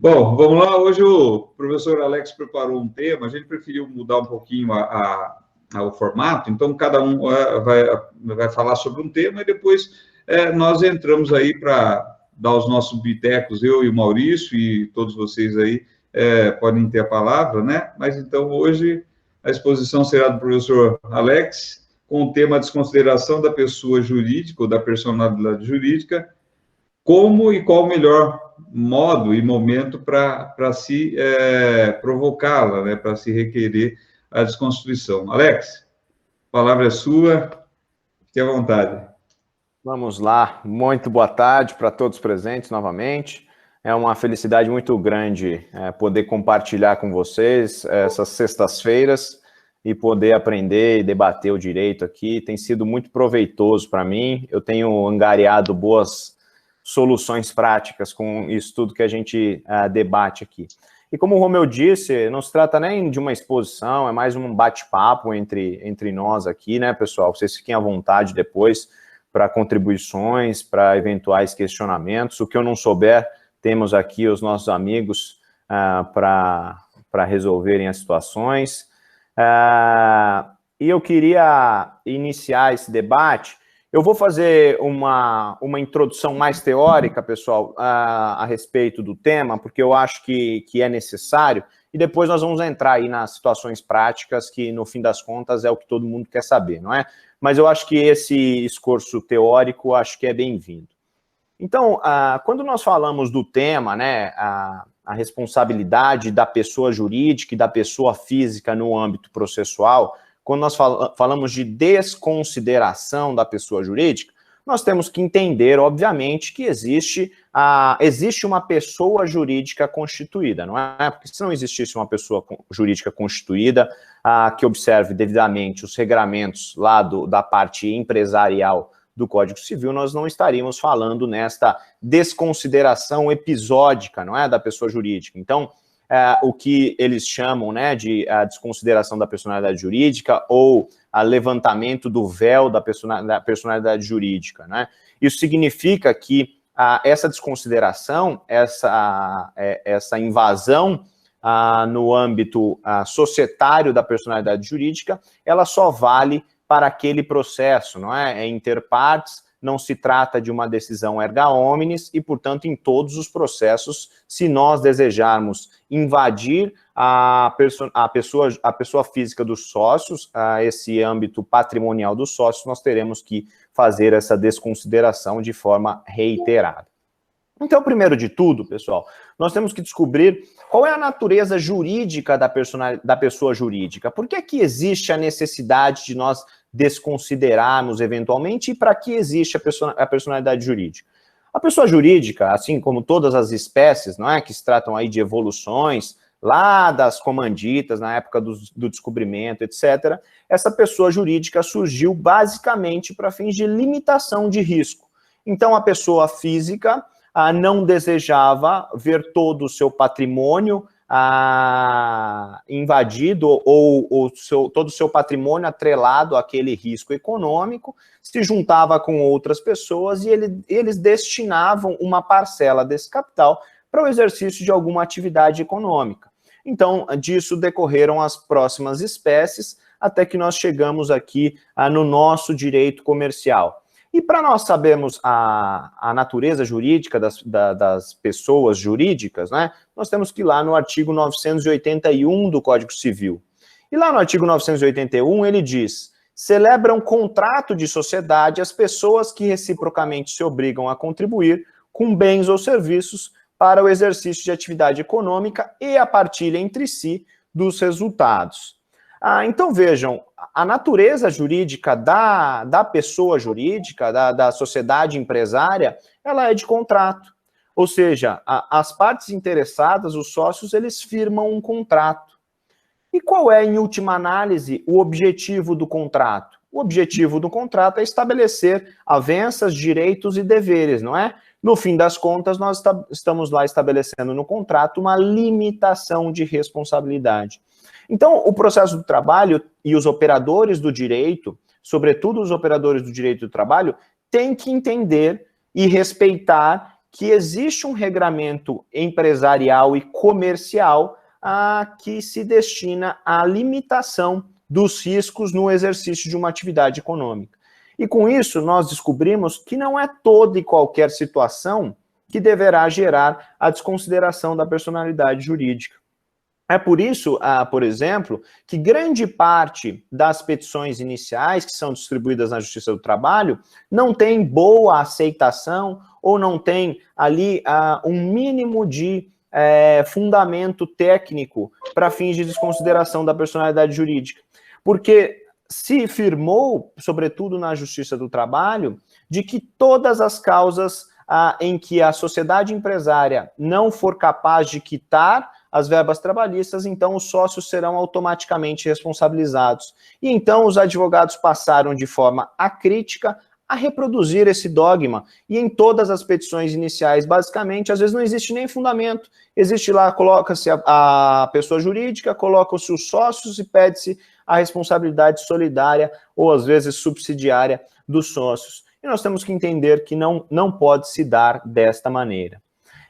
Bom, vamos lá. Hoje o professor Alex preparou um tema, a gente preferiu mudar um pouquinho o formato, então cada um vai falar sobre um tema e depois nós entramos aí para dar os nossos bitecos, eu e o Maurício, e todos vocês aí podem ter a palavra, né? Mas então hoje a exposição será do professor Alex, com o tema desconsideração da pessoa jurídica ou da personalidade jurídica, como e qual o melhor modo e momento para se provocá-la, né, para se requerer a desconstrução. Alex, a palavra é sua, fique à vontade. Vamos lá, muito boa tarde para todos presentes novamente. É uma felicidade muito grande poder compartilhar com vocês essas sextas-feiras e poder aprender e debater o direito aqui. Tem sido muito proveitoso para mim, eu tenho angariado boas soluções práticas com isso tudo que a gente debate aqui. E como o Romeu disse, não se trata nem de uma exposição, é mais um bate-papo entre nós aqui, né, pessoal? Vocês fiquem à vontade depois para contribuições, para eventuais questionamentos. O que eu não souber, temos aqui os nossos amigos para resolverem as situações. E eu queria iniciar esse debate. Eu vou fazer uma introdução mais teórica, pessoal, a respeito do tema, porque eu acho que é necessário, e depois nós vamos entrar aí nas situações práticas, que no fim das contas é o que todo mundo quer saber, não é? Mas eu acho que esse esforço teórico, acho que é bem-vindo. Então, quando nós falamos do tema, né, a responsabilidade da pessoa jurídica e da pessoa física no âmbito processual, quando nós falamos de desconsideração da pessoa jurídica, nós temos que entender, obviamente, que existe uma pessoa jurídica constituída, não é? Porque se não existisse uma pessoa jurídica constituída, que observe devidamente os regramentos lá da parte empresarial do Código Civil, nós não estaríamos falando nesta desconsideração episódica, não é, da pessoa jurídica. Então, o que eles chamam, né, de desconsideração da personalidade jurídica ou levantamento do véu da personalidade jurídica, né? Isso significa que essa desconsideração, essa invasão no âmbito societário da personalidade jurídica, ela só vale para aquele processo, não é? É inter partes, não se trata de uma decisão erga omnes e, portanto, em todos os processos, se nós desejarmos invadir a pessoa física dos sócios, esse âmbito patrimonial dos sócios, nós teremos que fazer essa desconsideração de forma reiterada. Então, primeiro de tudo, pessoal, nós temos que descobrir qual é a natureza jurídica da pessoa jurídica. Por que é que existe a necessidade de nós desconsiderarmos eventualmente e para que existe a personalidade jurídica? A pessoa jurídica, assim como todas as espécies, não é, que se tratam aí de evoluções, lá das comanditas, na época do descobrimento, etc., essa pessoa jurídica surgiu basicamente para fins de limitação de risco. Então, a pessoa física não desejava ver todo o seu patrimônio invadido ou todo o seu patrimônio atrelado àquele risco econômico, se juntava com outras pessoas e eles destinavam uma parcela desse capital para o exercício de alguma atividade econômica. Então, disso decorreram as próximas espécies, até que nós chegamos aqui no nosso direito comercial. E para nós sabermos a natureza jurídica das pessoas jurídicas, né, nós temos que ir lá no artigo 981 do Código Civil. E lá no artigo 981 ele diz: celebram contrato de sociedade as pessoas que reciprocamente se obrigam a contribuir com bens ou serviços para o exercício de atividade econômica e a partilha entre si dos resultados. Então, vejam, a natureza jurídica da pessoa jurídica, da sociedade empresária, ela é de contrato. Ou seja, as partes interessadas, os sócios, eles firmam um contrato. E qual é, em última análise, o objetivo do contrato? O objetivo do contrato é estabelecer avenças, direitos e deveres, não é? No fim das contas, nós estamos lá estabelecendo no contrato uma limitação de responsabilidade. Então, o processo do trabalho e os operadores do direito, sobretudo os operadores do direito do trabalho, têm que entender e respeitar que existe um regramento empresarial e comercial que se destina à limitação dos riscos no exercício de uma atividade econômica. E com isso, nós descobrimos que não é toda e qualquer situação que deverá gerar a desconsideração da personalidade jurídica. É por isso, por exemplo, que grande parte das petições iniciais que são distribuídas na Justiça do Trabalho não tem boa aceitação ou não tem ali um mínimo de fundamento técnico para fins de desconsideração da personalidade jurídica. Porque se firmou, sobretudo na Justiça do Trabalho, de que todas as causas em que a sociedade empresária não for capaz de quitar as verbas trabalhistas, então os sócios serão automaticamente responsabilizados. E então os advogados passaram de forma acrítica a reproduzir esse dogma. E em todas as petições iniciais, basicamente, às vezes não existe nem fundamento. Existe lá, coloca-se a pessoa jurídica, colocam-se os sócios e pede-se a responsabilidade solidária ou às vezes subsidiária dos sócios. E nós temos que entender que não pode se dar desta maneira.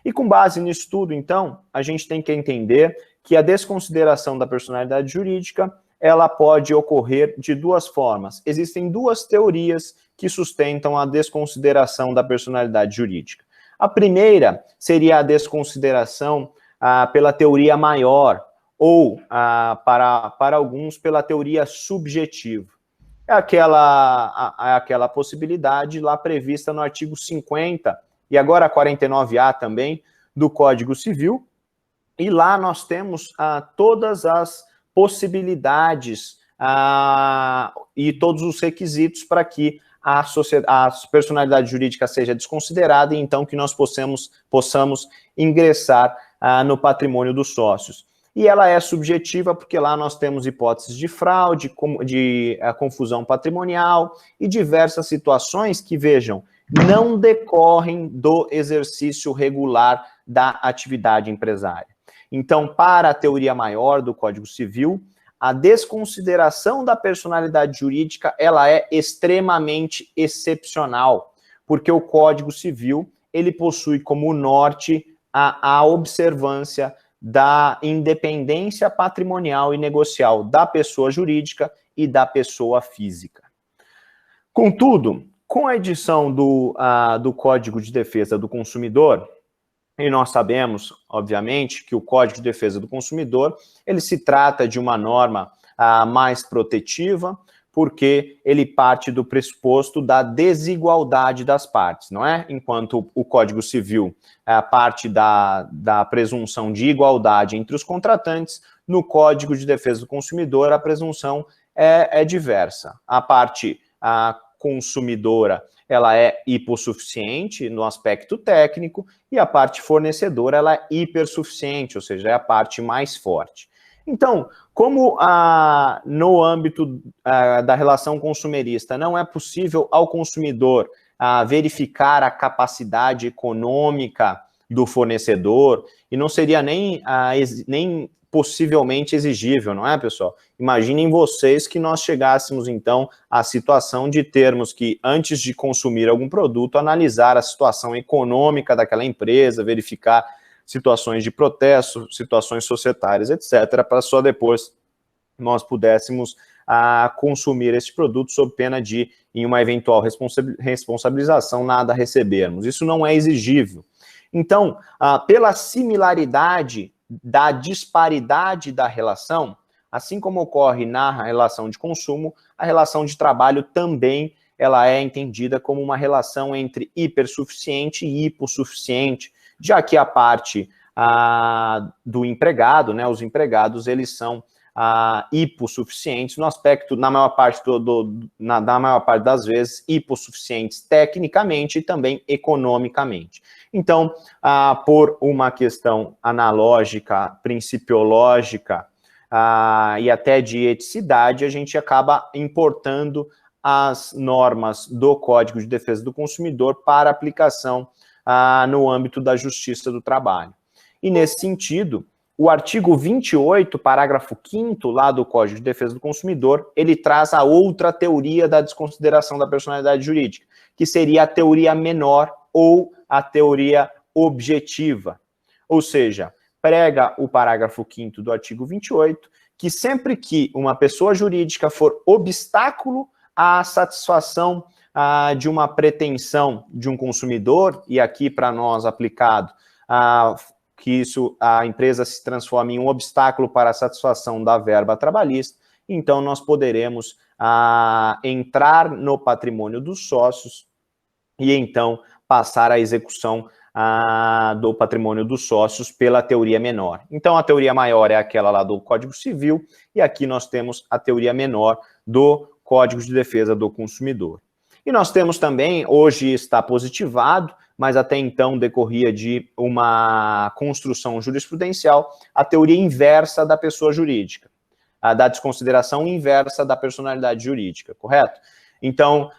E com base nisso tudo, então, a gente tem que entender que a desconsideração da personalidade jurídica, ela pode ocorrer de duas formas. Existem duas teorias que sustentam a desconsideração da personalidade jurídica. A primeira seria a desconsideração pela teoria maior, ou, para alguns, pela teoria subjetiva. É aquela possibilidade lá prevista no artigo 50, e agora a 49A também, do Código Civil, e lá nós temos todas as possibilidades e todos os requisitos para que a personalidade jurídica seja desconsiderada e então que nós possamos ingressar no patrimônio dos sócios. E ela é subjetiva porque lá nós temos hipóteses de fraude, de confusão patrimonial e diversas situações que, vejam, não decorrem do exercício regular da atividade empresária. Então, para a teoria maior do Código Civil, a desconsideração da personalidade jurídica, ela é extremamente excepcional, porque o Código Civil, ele possui como norte a observância da independência patrimonial e negocial da pessoa jurídica e da pessoa física. Contudo, com a edição do Código de Defesa do Consumidor, e nós sabemos, obviamente, que o Código de Defesa do Consumidor, ele se trata de uma norma mais protetiva, porque ele parte do pressuposto da desigualdade das partes, não é? Enquanto o Código Civil parte da presunção de igualdade entre os contratantes, no Código de Defesa do Consumidor a presunção é diversa. A parte consumidora, ela é hipossuficiente no aspecto técnico, e a parte fornecedora, ela é hipersuficiente, ou seja, é a parte mais forte. Então, como no âmbito da relação consumerista não é possível ao consumidor verificar a capacidade econômica do fornecedor, e não seria nem possivelmente exigível, não é, pessoal? Imaginem vocês que nós chegássemos, então, à situação de termos que, antes de consumir algum produto, analisar a situação econômica daquela empresa, verificar situações de protesto, situações societárias, etc., para só depois nós pudéssemos consumir esse produto sob pena de, em uma eventual responsabilização, nada recebermos. Isso não é exigível. Então, pela similaridade da disparidade da relação, assim como ocorre na relação de consumo, a relação de trabalho também ela é entendida como uma relação entre hipersuficiente e hipossuficiente, já que a parte do empregado, né, os empregados, eles são hipossuficientes no aspecto, na maior parte das vezes, hipossuficientes tecnicamente e também economicamente. Então, por uma questão analógica, principiológica e até de eticidade, a gente acaba importando as normas do Código de Defesa do Consumidor para aplicação no âmbito da Justiça do Trabalho. E nesse sentido, o artigo 28, parágrafo 5º, lá do Código de Defesa do Consumidor, ele traz a outra teoria da desconsideração da personalidade jurídica, que seria a teoria menor, ou a teoria objetiva. Ou seja, prega o parágrafo 5º do artigo 28, que sempre que uma pessoa jurídica for obstáculo à satisfação de uma pretensão de um consumidor, e aqui para nós aplicado, que a empresa se transforme em um obstáculo para a satisfação da verba trabalhista, então nós poderemos entrar no patrimônio dos sócios e então passar a execução do patrimônio dos sócios pela teoria menor. Então, a teoria maior é aquela lá do Código Civil, e aqui nós temos a teoria menor do Código de Defesa do Consumidor. E nós temos também, hoje está positivado, mas até então decorria de uma construção jurisprudencial, a teoria inversa da pessoa jurídica, da desconsideração inversa da personalidade jurídica, correto? Então,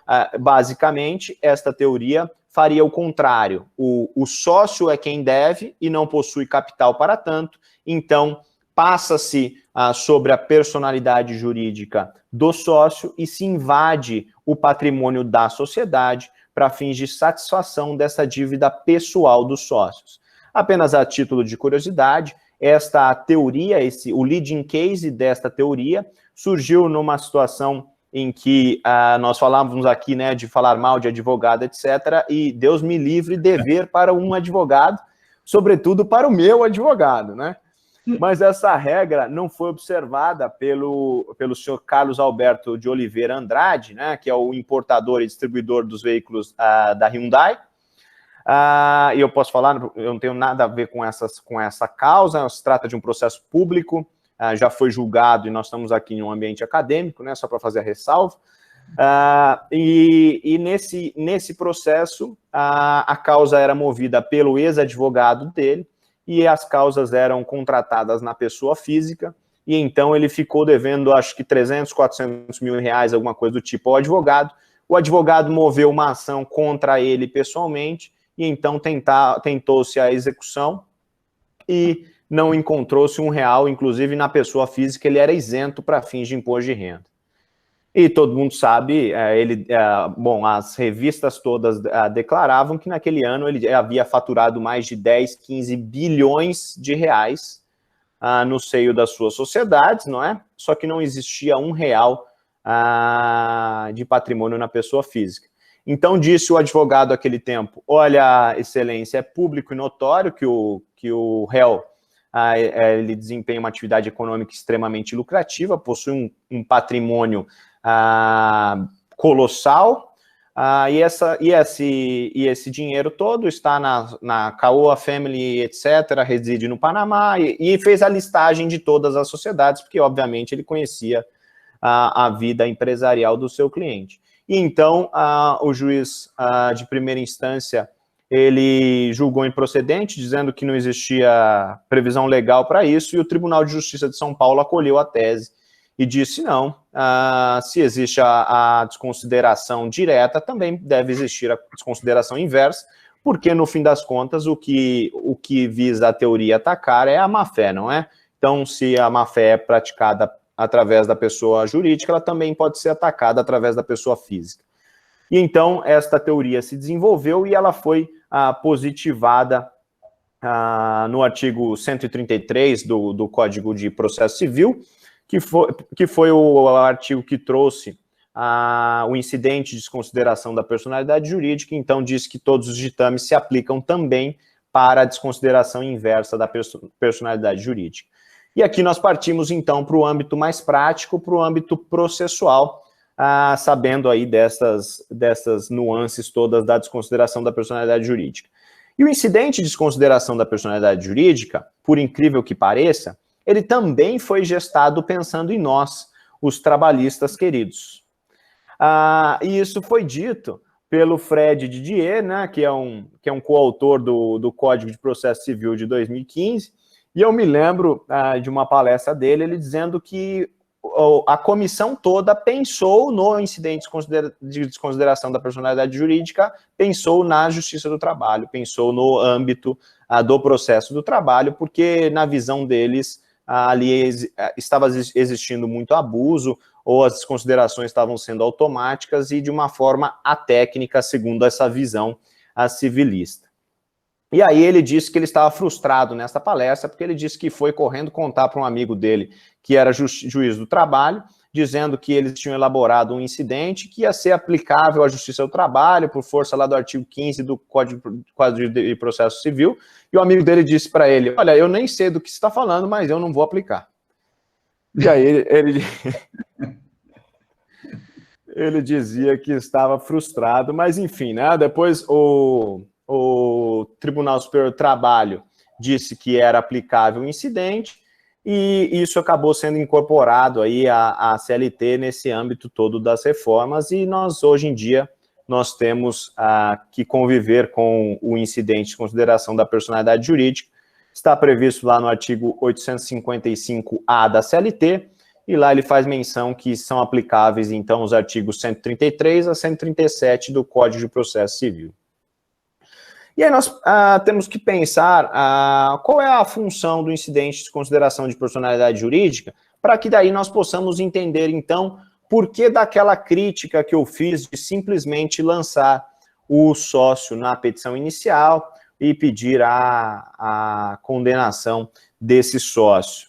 basicamente, esta teoria faria o contrário. O sócio é quem deve e não possui capital para tanto, então passa-se sobre a personalidade jurídica do sócio e se invade o patrimônio da sociedade para fins de satisfação dessa dívida pessoal dos sócios. Apenas a título de curiosidade, esta teoria, o leading case desta teoria, surgiu numa situação em que nós falávamos aqui, né, de falar mal de advogado, etc., e Deus me livre dever para um advogado, sobretudo para o meu advogado, né? Mas essa regra não foi observada pelo senhor Carlos Alberto de Oliveira Andrade, né, que é o importador e distribuidor dos veículos da Hyundai. E eu posso falar, eu não tenho nada a ver com essa causa, se trata de um processo público, já foi julgado e nós estamos aqui em um ambiente acadêmico, né, só para fazer a ressalva. E nesse processo, a causa era movida pelo ex-advogado dele, e as causas eram contratadas na pessoa física, e então ele ficou devendo, acho que 300, 400 mil reais, alguma coisa do tipo, ao advogado. O advogado moveu uma ação contra ele pessoalmente, e então tentou-se a execução, e não encontrou-se R$1, inclusive na pessoa física ele era isento para fins de imposto de renda. E todo mundo sabe, as revistas todas declaravam que naquele ano ele havia faturado mais de 10, 15 bilhões de reais no seio das suas sociedades, não é? Só que não existia R$1 de patrimônio na pessoa física. Então disse o advogado naquele tempo: olha, excelência, é público e notório que o réu ele desempenha uma atividade econômica extremamente lucrativa, possui um patrimônio colossal, e esse dinheiro todo está na Caoa Family, etc., reside no Panamá, e fez a listagem de todas as sociedades, porque, obviamente, ele conhecia a vida empresarial do seu cliente. E então, o juiz de primeira instância, ele julgou improcedente, dizendo que não existia previsão legal para isso, e o Tribunal de Justiça de São Paulo acolheu a tese e disse: não, se existe a desconsideração direta, também deve existir a desconsideração inversa, porque, no fim das contas, o que visa a teoria atacar é a má-fé, não é? Então, se a má-fé é praticada através da pessoa jurídica, ela também pode ser atacada através da pessoa física. E então, esta teoria se desenvolveu e ela foi positivada no artigo 133 do Código de Processo Civil, que foi o artigo que trouxe o incidente de desconsideração da personalidade jurídica, então diz que todos os ditames se aplicam também para a desconsideração inversa da personalidade jurídica. E aqui nós partimos, então, para o âmbito mais prático, para o âmbito processual, sabendo aí dessas nuances todas da desconsideração da personalidade jurídica. E o incidente de desconsideração da personalidade jurídica, por incrível que pareça, ele também foi gestado pensando em nós, os trabalhistas queridos. E isso foi dito pelo Fred Didier, né, que é um coautor do Código de Processo Civil de 2015, e eu me lembro de uma palestra dele, ele dizendo que a comissão toda pensou no incidente de desconsideração da personalidade jurídica, pensou na justiça do trabalho, pensou no âmbito do processo do trabalho, porque na visão deles ali estava existindo muito abuso, ou as desconsiderações estavam sendo automáticas e de uma forma atécnica, segundo essa visão civilista. E aí ele disse que ele estava frustrado nessa palestra, porque ele disse que foi correndo contar para um amigo dele, que era juiz do trabalho, dizendo que eles tinham elaborado um incidente que ia ser aplicável à Justiça do Trabalho, por força lá do artigo 15 do Código de Processo Civil, e o amigo dele disse para ele, olha, eu nem sei do que você está falando, mas eu não vou aplicar. E aí ele dizia que estava frustrado, mas enfim, né? Depois o Tribunal Superior do Trabalho disse que era aplicável o incidente, e isso acabou sendo incorporado aí à CLT nesse âmbito todo das reformas, e nós, hoje em dia, nós temos que conviver com o incidente de consideração da personalidade jurídica. Está previsto lá no artigo 855-A da CLT, e lá ele faz menção que são aplicáveis, então, os artigos 133 a 137 do Código de Processo Civil. E aí nós temos que pensar qual é a função do incidente de consideração de personalidade jurídica, para que daí nós possamos entender, então, por que daquela crítica que eu fiz de simplesmente lançar o sócio na petição inicial e pedir a condenação desse sócio.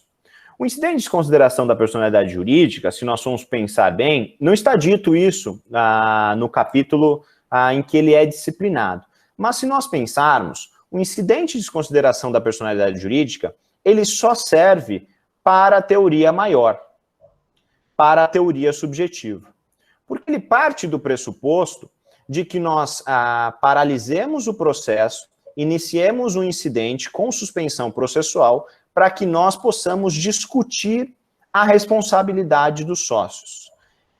O incidente de consideração da personalidade jurídica, se nós formos pensar bem, não está dito isso no capítulo em que ele é disciplinado. Mas se nós pensarmos, o incidente de desconsideração da personalidade jurídica, ele só serve para a teoria maior, para a teoria subjetiva. Porque ele parte do pressuposto de que nós paralisemos o processo, iniciemos um incidente com suspensão processual, para que nós possamos discutir a responsabilidade dos sócios.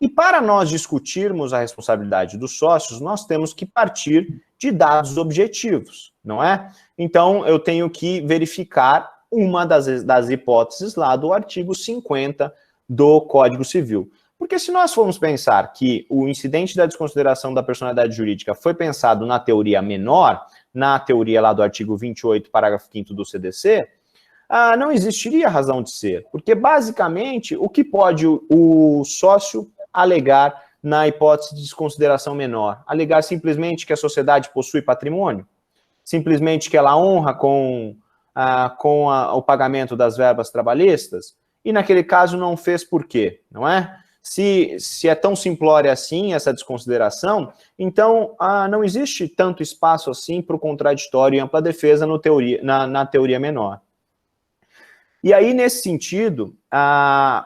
E para nós discutirmos a responsabilidade dos sócios, nós temos que partir de dados objetivos, não é? Então, eu tenho que verificar uma das hipóteses lá do artigo 50 do Código Civil. Porque se nós formos pensar que o incidente da desconsideração da personalidade jurídica foi pensado na teoria menor, na teoria lá do artigo 28, parágrafo 5º do CDC, não existiria razão de ser. Porque, basicamente, o que pode o sócio alegar na hipótese de desconsideração menor? Alegar simplesmente que a sociedade possui patrimônio? Simplesmente que ela honra com o pagamento das verbas trabalhistas? E naquele caso não fez por quê, não é? Se é tão simplória assim essa desconsideração, então não existe tanto espaço assim para o contraditório e ampla defesa na teoria menor. E aí, nesse sentido,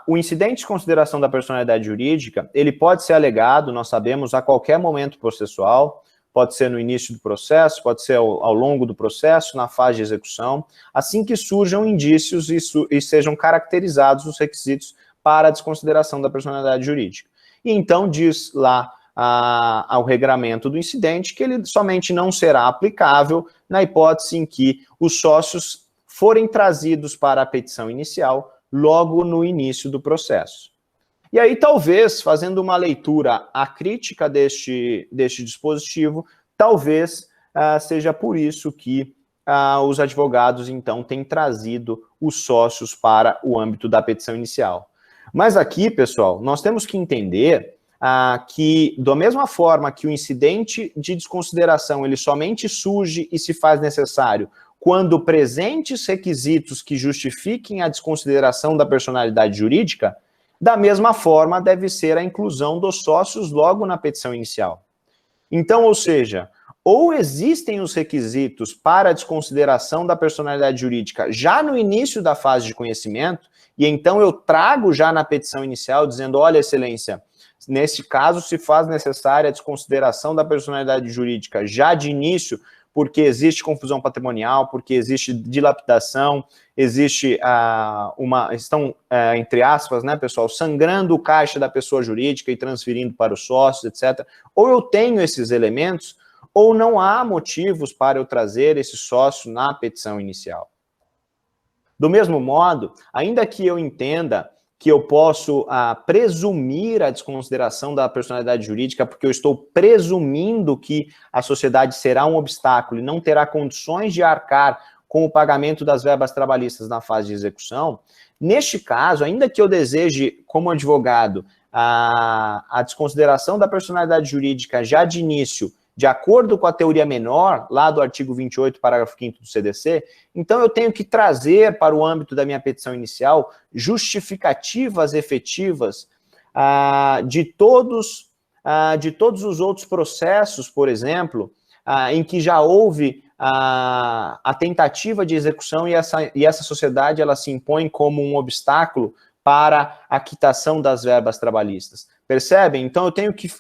o incidente de consideração da personalidade jurídica, ele pode ser alegado, nós sabemos, a qualquer momento processual, pode ser no início do processo, pode ser ao longo do processo, na fase de execução, assim que surjam indícios e sejam caracterizados os requisitos para a desconsideração da personalidade jurídica. E então diz lá ao regramento do incidente que ele somente não será aplicável na hipótese em que os sócios forem trazidos para a petição inicial logo no início do processo. E aí, talvez, fazendo uma leitura acrítica deste dispositivo, talvez seja por isso que os advogados, então, têm trazido os sócios para o âmbito da petição inicial. Mas aqui, pessoal, nós temos que entender que, da mesma forma que o incidente de desconsideração ele somente surge e se faz necessário quando presentes requisitos que justifiquem a desconsideração da personalidade jurídica, da mesma forma deve ser a inclusão dos sócios logo na petição inicial. Então, ou seja, ou existem os requisitos para a desconsideração da personalidade jurídica já no início da fase de conhecimento, e então eu trago já na petição inicial dizendo, olha, excelência, nesse caso se faz necessária a desconsideração da personalidade jurídica já de início, porque existe confusão patrimonial, porque existe dilapidação, existe estão, entre aspas, né, pessoal, sangrando o caixa da pessoa jurídica e transferindo para os sócios, etc. Ou eu tenho esses elementos, ou não há motivos para eu trazer esse sócio na petição inicial. Do mesmo modo, ainda que eu entenda que eu posso presumir a desconsideração da personalidade jurídica, porque eu estou presumindo que a sociedade será um obstáculo e não terá condições de arcar com o pagamento das verbas trabalhistas na fase de execução, neste caso, ainda que eu deseje, como advogado, a desconsideração da personalidade jurídica já de início, de acordo com a teoria menor, lá do artigo 28, parágrafo 5º do CDC, então eu tenho que trazer para o âmbito da minha petição inicial justificativas efetivas de todos os outros processos, por exemplo, em que já houve a tentativa de execução e essa sociedade ela se impõe como um obstáculo para a quitação das verbas trabalhistas. Percebem? Então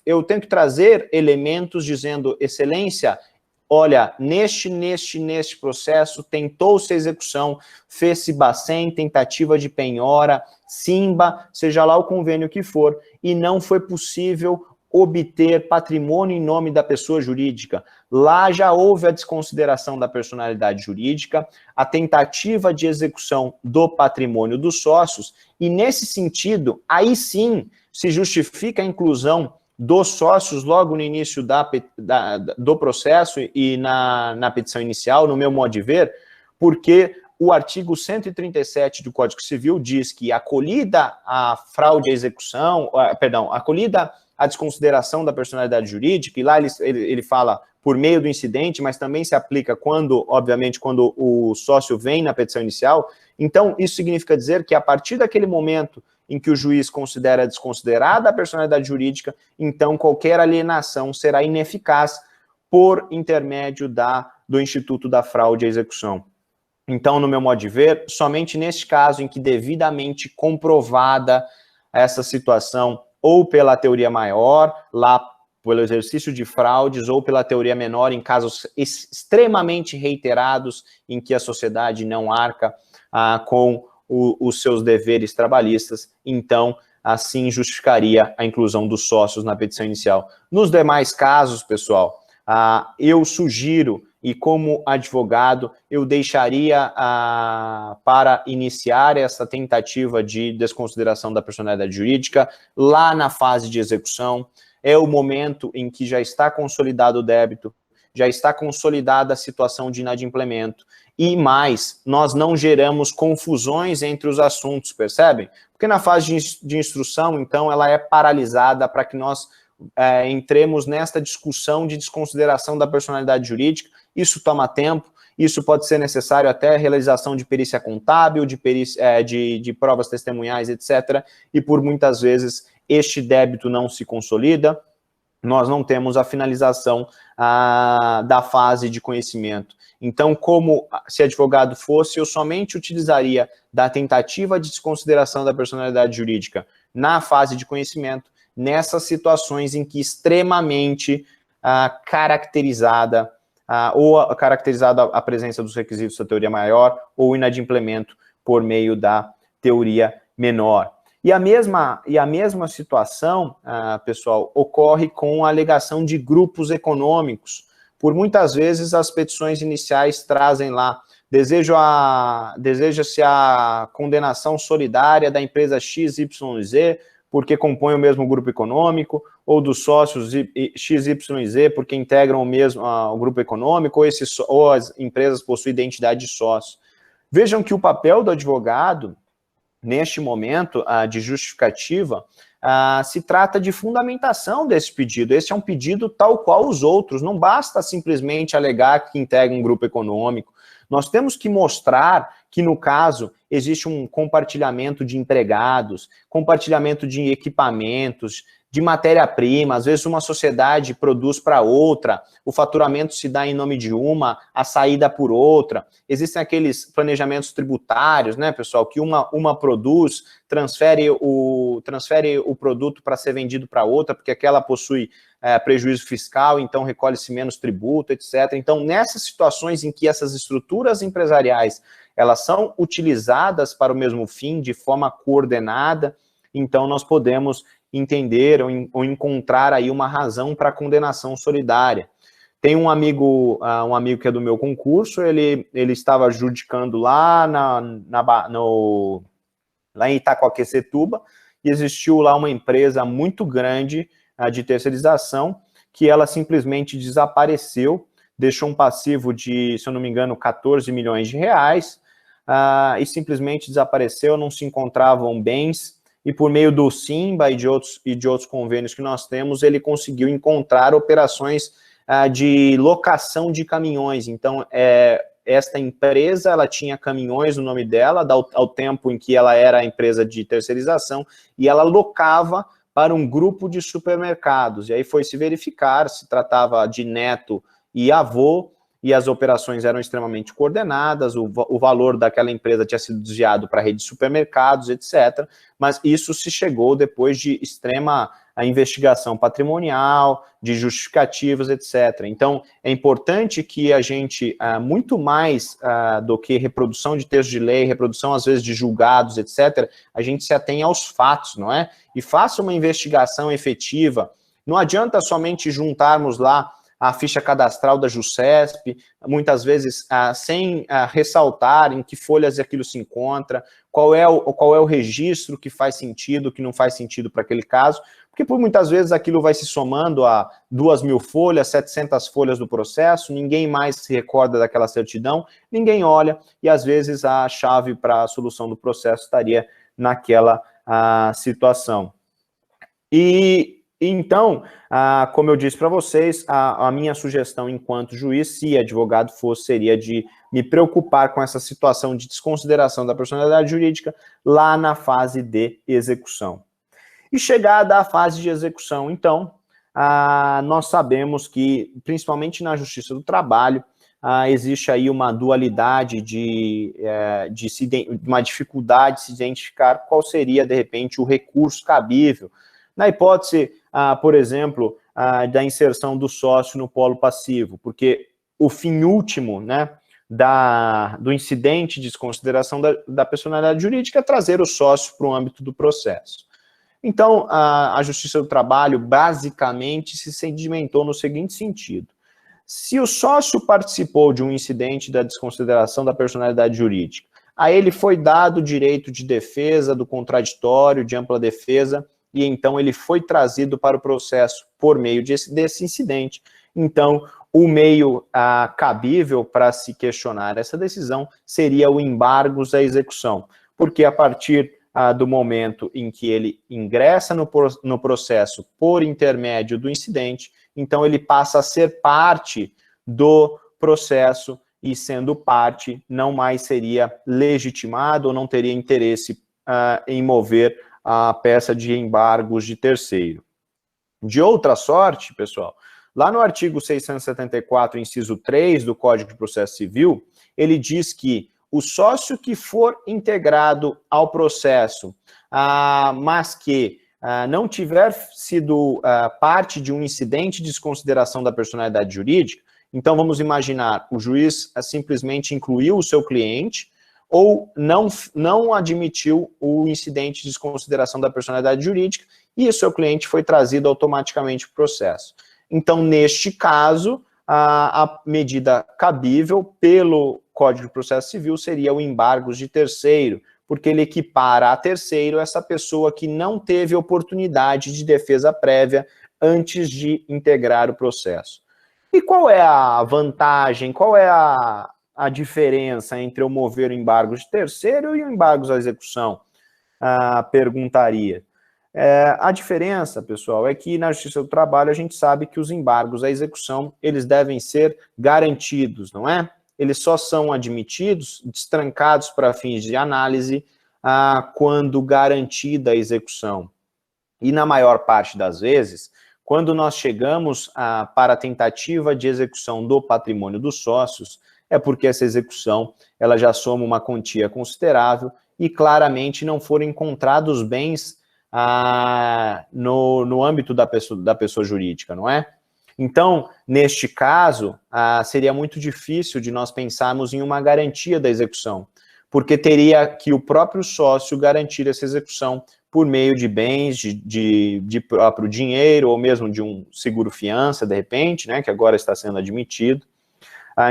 eu tenho que trazer elementos dizendo, excelência, olha, neste processo tentou-se a execução, fez-se Bacen, tentativa de penhora, Simba, seja lá o convênio que for, e não foi possível obter patrimônio em nome da pessoa jurídica. Lá já houve a desconsideração da personalidade jurídica, a tentativa de execução do patrimônio dos sócios, e nesse sentido, aí sim se justifica a inclusão dos sócios logo no início do processo e na petição inicial, no meu modo de ver, porque o artigo 137 do Código Civil diz que acolhida a fraude à execução, acolhida a desconsideração da personalidade jurídica, e lá ele fala por meio do incidente, mas também se aplica quando, obviamente, quando o sócio vem na petição inicial. Então, isso significa dizer que a partir daquele momento em que o juiz considera desconsiderada a personalidade jurídica, então qualquer alienação será ineficaz por intermédio do Instituto da Fraude à Execução. Então, no meu modo de ver, somente neste caso em que devidamente comprovada essa situação, ou pela teoria maior, lá pelo exercício de fraudes, ou pela teoria menor, em casos extremamente reiterados, em que a sociedade não arca com os seus deveres trabalhistas, então, assim justificaria a inclusão dos sócios na petição inicial. Nos demais casos, pessoal, eu sugiro, e como advogado, eu deixaria para iniciar essa tentativa de desconsideração da personalidade jurídica lá na fase de execução. É o momento em que já está consolidado o débito, já está consolidada a situação de inadimplemento, e mais, nós não geramos confusões entre os assuntos, percebem? Porque na fase de instrução, então, ela é paralisada para que nós entremos nesta discussão de desconsideração da personalidade jurídica. Isso toma tempo, isso pode ser necessário até a realização de perícia contábil, de provas testemunhais, etc. E por muitas vezes este débito não se consolida, nós não temos a finalização da fase de conhecimento. Então, como se advogado fosse, eu somente utilizaria da tentativa de desconsideração da personalidade jurídica na fase de conhecimento, nessas situações em que extremamente caracterizada a presença dos requisitos da teoria maior ou inadimplemento por meio da teoria menor. E a mesma situação, pessoal, ocorre com a alegação de grupos econômicos. Por muitas vezes as petições iniciais trazem lá, deseja-se a condenação solidária da empresa XYZ, porque compõem o mesmo grupo econômico, ou dos sócios XYZ, porque integram o grupo econômico, ou as empresas possuem identidade de sócio. Vejam que o papel do advogado, neste momento de justificativa, se trata de fundamentação desse pedido. Esse é um pedido tal qual os outros, não basta simplesmente alegar que integra um grupo econômico. Nós temos que mostrar que, no caso, existe um compartilhamento de empregados, compartilhamento de equipamentos, de matéria-prima. Às vezes uma sociedade produz para outra, o faturamento se dá em nome de uma, a saída por outra. Existem aqueles planejamentos tributários, né, pessoal, que uma produz, transfere o produto para ser vendido para outra, porque aquela possui prejuízo fiscal, então recolhe-se menos tributo, etc. Então, nessas situações em que essas estruturas empresariais elas são utilizadas para o mesmo fim, de forma coordenada, então nós podemos entender ou encontrar aí uma razão para a condenação solidária. Tem um amigo que é do meu concurso, ele estava adjudicando lá em Itacoaquecetuba, e existiu lá uma empresa muito grande de terceirização, que ela simplesmente desapareceu, deixou um passivo de, se eu não me engano, 14 milhões de reais, e simplesmente desapareceu, não se encontravam bens, e por meio do Simba e de outros convênios que nós temos, ele conseguiu encontrar operações de locação de caminhões. Então, esta empresa, ela tinha caminhões no nome dela, ao tempo em que ela era a empresa de terceirização, e ela locava para um grupo de supermercados. E aí foi se verificar se tratava de neto e avô, e as operações eram extremamente coordenadas, o valor daquela empresa tinha sido desviado para a rede de supermercados, etc. Mas isso se chegou depois de extrema investigação patrimonial, de justificativos, etc. Então, é importante que a gente, muito mais do que reprodução de texto de lei, reprodução, às vezes, de julgados, etc., a gente se atenha aos fatos, não é? E faça uma investigação efetiva. Não adianta somente juntarmos lá a ficha cadastral da JUSCESP, muitas vezes sem ressaltar em que folhas aquilo se encontra, qual é o registro que faz sentido, que não faz sentido para aquele caso, porque por muitas vezes aquilo vai se somando a 2.000 folhas, 700 folhas do processo, ninguém mais se recorda daquela certidão, ninguém olha, e às vezes a chave para a solução do processo estaria naquela situação. Então, como eu disse para vocês, a minha sugestão enquanto juiz, se advogado fosse, seria de me preocupar com essa situação de desconsideração da personalidade jurídica lá na fase de execução. E chegada à fase de execução, então, nós sabemos que, principalmente na Justiça do Trabalho, existe aí uma dualidade uma dificuldade de se identificar qual seria, de repente, o recurso cabível, na hipótese, por exemplo, da inserção do sócio no polo passivo, porque o fim último, né, do incidente de desconsideração da personalidade jurídica é trazer o sócio para o âmbito do processo. Então, a Justiça do Trabalho, basicamente, se sedimentou no seguinte sentido. Se o sócio participou de um incidente da desconsideração da personalidade jurídica, a ele foi dado o direito de defesa, do contraditório, de ampla defesa, e então ele foi trazido para o processo por meio desse incidente. Então, o meio cabível para se questionar essa decisão seria o embargos à execução, porque a partir do momento em que ele ingressa no processo por intermédio do incidente, então ele passa a ser parte do processo e, sendo parte, não mais seria legitimado ou não teria interesse em mover a peça de embargos de terceiro. De outra sorte, pessoal, lá no artigo 674, inciso 3 do Código de Processo Civil, ele diz que o sócio que for integrado ao processo, mas que não tiver sido parte de um incidente de desconsideração da personalidade jurídica, então vamos imaginar, o juiz simplesmente incluiu o seu cliente, ou não admitiu o incidente de desconsideração da personalidade jurídica e o seu cliente foi trazido automaticamente para o processo. Então, neste caso, a medida cabível pelo Código de Processo Civil seria o embargos de terceiro, porque ele equipara a terceiro essa pessoa que não teve oportunidade de defesa prévia antes de integrar o processo. E qual é a vantagem, qual é a diferença entre eu mover o embargo de terceiro e o embargo à execução? Perguntaria. A diferença, pessoal, é que na Justiça do Trabalho a gente sabe que os embargos à execução, eles devem ser garantidos, não é? Eles só são admitidos, destrancados para fins de análise, quando garantida a execução. E na maior parte das vezes, quando nós chegamos para a tentativa de execução do patrimônio dos sócios, é porque essa execução ela já soma uma quantia considerável e claramente não foram encontrados bens no âmbito da pessoa jurídica, não é? Então, neste caso, seria muito difícil de nós pensarmos em uma garantia da execução, porque teria que o próprio sócio garantir essa execução por meio de bens, de próprio dinheiro, ou mesmo de um seguro-fiança, de repente, né, que agora está sendo admitido.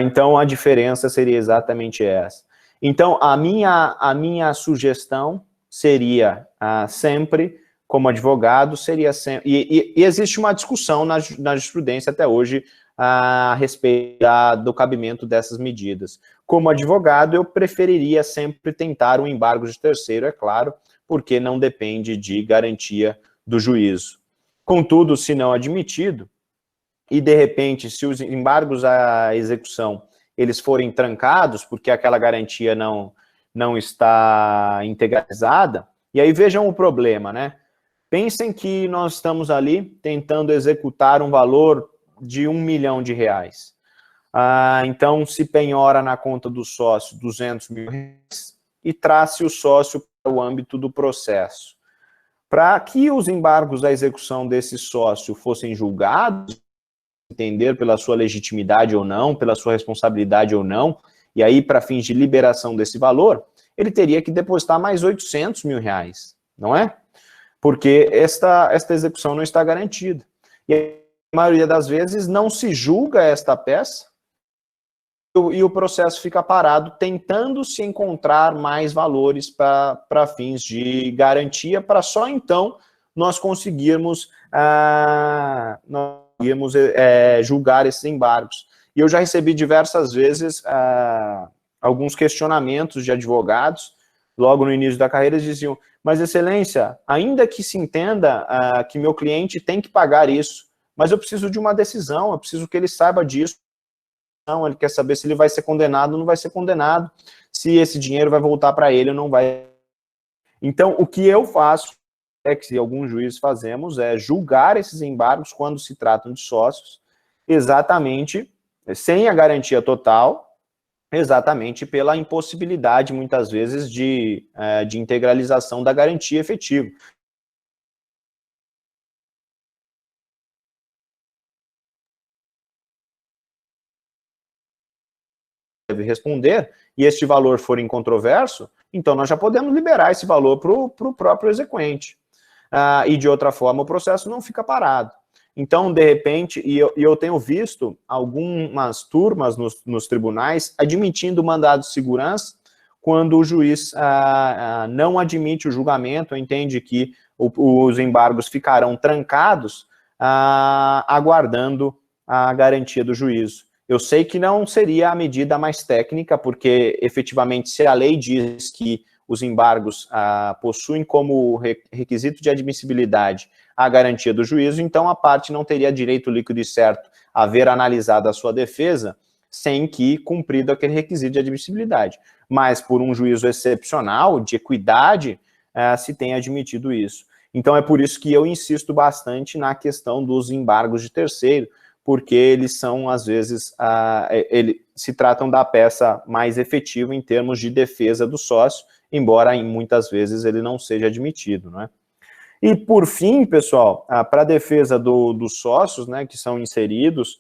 Então, a diferença seria exatamente essa. Então, a minha sugestão seria sempre, como advogado, seria sempre... E existe uma discussão na jurisprudência até hoje a respeito do cabimento dessas medidas. Como advogado, eu preferiria sempre tentar um embargo de terceiro, é claro, porque não depende de garantia do juízo. Contudo, se não admitido, e de repente, se os embargos à execução eles forem trancados, porque aquela garantia não está integralizada, e aí vejam o problema, né? Pensem que nós estamos ali tentando executar um valor de R$1 milhão. Então, se penhora na conta do sócio R$200 mil e traz-se o sócio para o âmbito do processo. Para que os embargos à execução desse sócio fossem julgados, entender pela sua legitimidade ou não, pela sua responsabilidade ou não, e aí para fins de liberação desse valor, ele teria que depositar mais R$800 mil, não é? Porque esta execução não está garantida. E a maioria das vezes não se julga esta peça e o processo fica parado tentando se encontrar mais valores para fins de garantia, para só então nós conseguirmos, julgar esses embargos. E eu já recebi diversas vezes alguns questionamentos de advogados, logo no início da carreira, eles diziam, mas excelência, ainda que se entenda que meu cliente tem que pagar isso, mas eu preciso de uma decisão, eu preciso que ele saiba disso, ele quer saber se ele vai ser condenado ou não vai ser condenado, se esse dinheiro vai voltar para ele ou não vai. Então, o que eu faço, que alguns juízes fazemos, é julgar esses embargos quando se tratam de sócios, exatamente, sem a garantia total, exatamente pela impossibilidade, muitas vezes, de integralização da garantia efetiva. Deve responder, e este valor for incontroverso, então nós já podemos liberar esse valor para o próprio exequente. E de outra forma o processo não fica parado. Então, de repente, e eu tenho visto algumas turmas nos tribunais admitindo mandado de segurança quando o juiz não admite o julgamento, entende que os embargos ficarão trancados, aguardando a garantia do juízo. Eu sei que não seria a medida mais técnica, porque efetivamente se a lei diz que os embargos possuem como requisito de admissibilidade a garantia do juízo, então a parte não teria direito líquido e certo a ver analisado a sua defesa sem que cumprido aquele requisito de admissibilidade. Mas por um juízo excepcional, de equidade, se tem admitido isso. Então é por isso que eu insisto bastante na questão dos embargos de terceiro, porque eles são, às vezes, se tratam da peça mais efetiva em termos de defesa do sócio, embora muitas vezes ele não seja admitido, não é? E por fim, pessoal, para a defesa dos sócios, né, que são inseridos,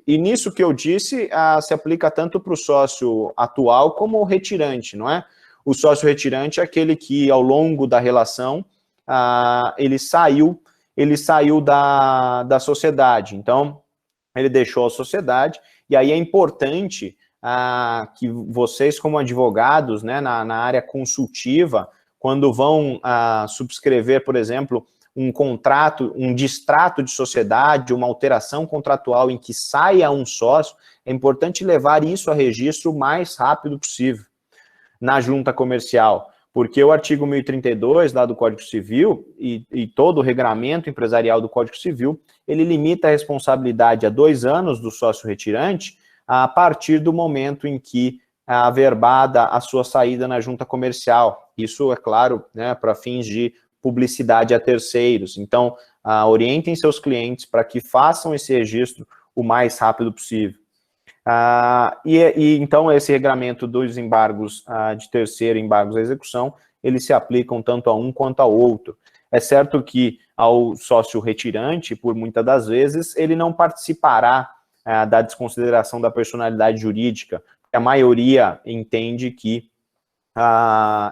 e nisso que eu disse, se aplica tanto para o sócio atual como o retirante, não é? O sócio retirante é aquele que, ao longo da relação, ele saiu da sociedade, então ele deixou a sociedade, e aí é importante que vocês, como advogados, né, na área consultiva, quando vão subscrever, por exemplo, um contrato, um distrato de sociedade, uma alteração contratual em que saia um sócio, é importante levar isso a registro o mais rápido possível na junta comercial, porque o artigo 1032 lá do Código Civil e todo o regramento empresarial do Código Civil, ele limita a responsabilidade a 2 anos do sócio retirante a partir do momento em que averbada a sua saída na junta comercial. Isso, é claro, né, para fins de publicidade a terceiros. Então, orientem seus clientes para que façam esse registro o mais rápido possível. Então, esse regramento dos embargos de terceiro, embargos à execução, eles se aplicam tanto a um quanto ao outro. É certo que ao sócio retirante, por muitas das vezes, ele não participará da desconsideração da personalidade jurídica, porque a maioria entende que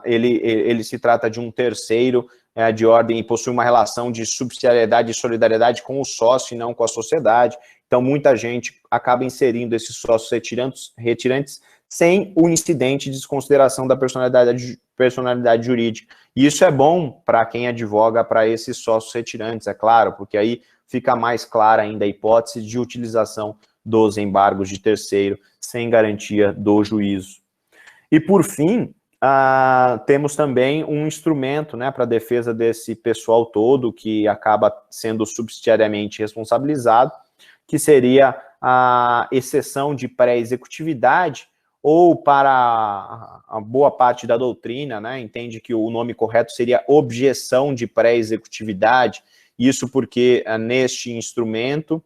ele se trata de um terceiro de ordem e possui uma relação de subsidiariedade e solidariedade com o sócio e não com a sociedade. Então, muita gente acaba inserindo esses sócios retirantes sem o incidente de desconsideração da personalidade jurídica. E isso é bom para quem advoga para esses sócios retirantes, é claro, porque aí fica mais clara ainda a hipótese de utilização dos embargos de terceiro sem garantia do juízo. E, por fim, temos também um instrumento, né, para a defesa desse pessoal todo que acaba sendo subsidiariamente responsabilizado, que seria a exceção de pré-executividade, ou para a boa parte da doutrina, né, entende que o nome correto seria objeção de pré-executividade, isso porque neste instrumento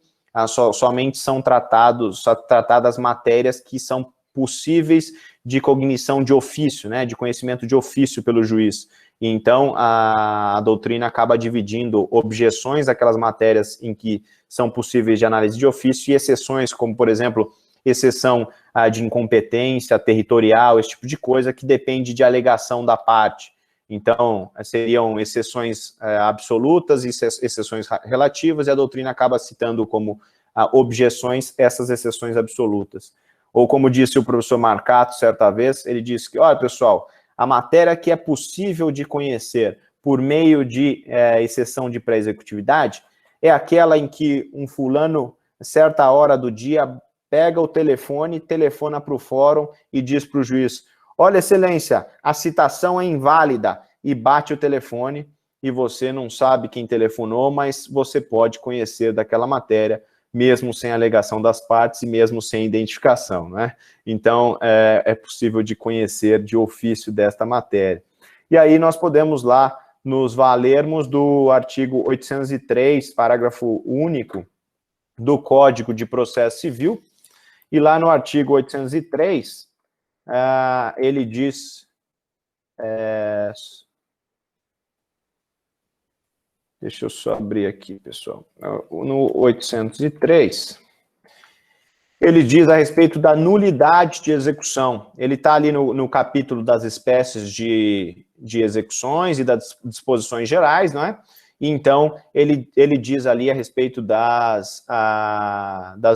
somente são tratadas matérias que são possíveis de cognição de ofício, né, de conhecimento de ofício pelo juiz. E então, a doutrina acaba dividindo objeções daquelas matérias em que são possíveis de análise de ofício e exceções, como, por exemplo, exceção de incompetência territorial, esse tipo de coisa, que depende de alegação da parte. Então, seriam exceções absolutas e exceções relativas, e a doutrina acaba citando como objeções essas exceções absolutas. Ou como disse o professor Marcato certa vez, ele disse que, olha, pessoal, a matéria que é possível de conhecer por meio de exceção de pré-executividade é aquela em que um fulano, certa hora do dia, pega o telefone, telefona para o fórum e diz para o juiz, olha, excelência, a citação é inválida, e bate o telefone, e você não sabe quem telefonou, mas você pode conhecer daquela matéria, mesmo sem alegação das partes e mesmo sem identificação, né? Então, é possível de conhecer de ofício desta matéria. E aí nós podemos lá nos valermos do artigo 803, parágrafo único, do Código de Processo Civil, e lá no artigo 803, ele diz... deixa eu só abrir aqui, pessoal. No 803, ele diz a respeito da nulidade de execução. Ele está ali no capítulo das espécies de execuções e das disposições gerais, não é? E então, ele diz ali a respeito das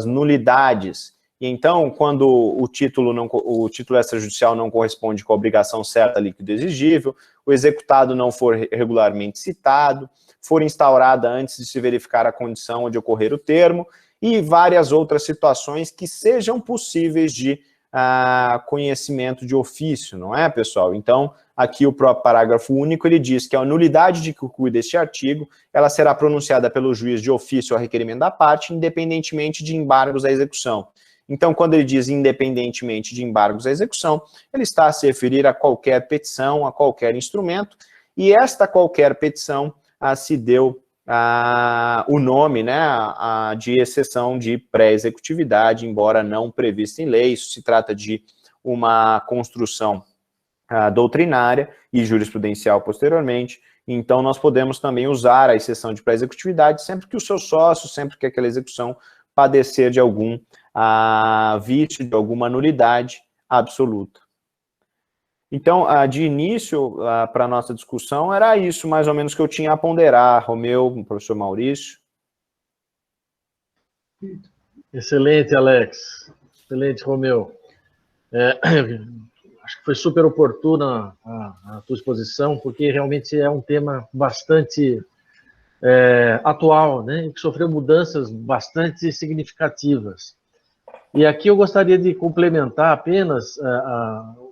nulidades. E então, quando o título extrajudicial não corresponde com a obrigação certa líquida exigível, o executado não for regularmente citado, for instaurada antes de se verificar a condição onde ocorrer o termo, e várias outras situações que sejam possíveis de conhecimento de ofício, não é, pessoal? Então, aqui o próprio parágrafo único, ele diz que a nulidade de que cuida este artigo, ela será pronunciada pelo juiz de ofício a requerimento da parte, independentemente de embargos à execução. Então, quando ele diz independentemente de embargos à execução, ele está a se referir a qualquer petição, a qualquer instrumento, e esta qualquer petição se deu o nome, né, de exceção de pré-executividade, embora não prevista em lei. Isso se trata de uma construção doutrinária e jurisprudencial posteriormente. Então, nós podemos também usar a exceção de pré-executividade sempre que o seu sócio, sempre que aquela execução padecer de algum vício, de alguma nulidade absoluta. Então, de início, para a nossa discussão, era isso mais ou menos que eu tinha a ponderar, Romeu, professor Maurício. Excelente, Alex. Excelente, Romeu. Acho que foi super oportuna a tua exposição, porque realmente é um tema bastante atual, né, e que sofreu mudanças bastante significativas. E aqui eu gostaria de complementar apenas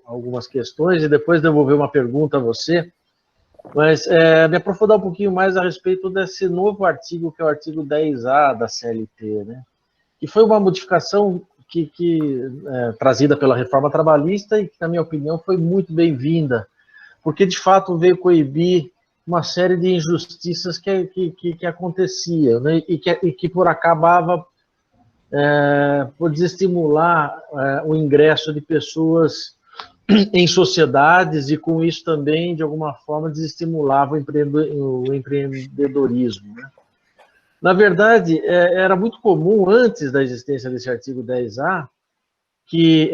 algumas questões e depois devolver uma pergunta a você, mas me aprofundar um pouquinho mais a respeito desse novo artigo, que é o artigo 10A da CLT, né? Que foi uma modificação trazida pela reforma trabalhista e que, na minha opinião, foi muito bem-vinda, porque, de fato, veio coibir uma série de injustiças que aconteciam, né? e que por acabava por desestimular o ingresso de pessoas em sociedades e, com isso, também, de alguma forma, desestimulava o empreendedorismo, né? Na verdade, era muito comum, antes da existência desse artigo 10A, que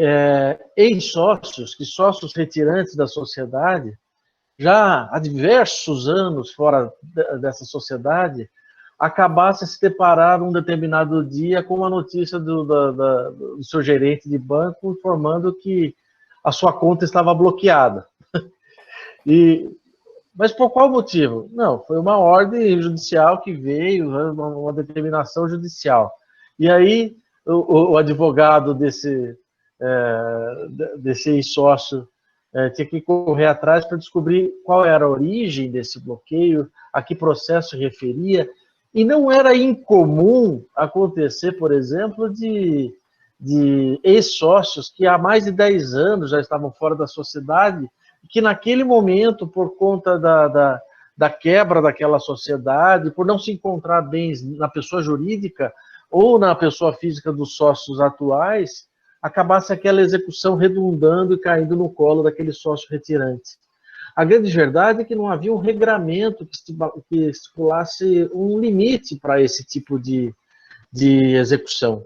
sócios retirantes da sociedade, já há diversos anos fora dessa sociedade, acabassem se deparar um determinado dia com uma notícia do seu gerente de banco informando que a sua conta estava bloqueada. Mas por qual motivo? Não, foi uma ordem judicial que veio, uma determinação judicial. E aí o advogado desse ex-sócio tinha que correr atrás para descobrir qual era a origem desse bloqueio, a que processo referia, E não era incomum acontecer, por exemplo, de ex-sócios que há mais de 10 anos já estavam fora da sociedade, que naquele momento, por conta da quebra daquela sociedade, por não se encontrar bens na pessoa jurídica ou na pessoa física dos sócios atuais, acabasse aquela execução redundando e caindo no colo daquele sócio retirante. A grande verdade é que não havia um regramento que estipulasse um limite para esse tipo de execução.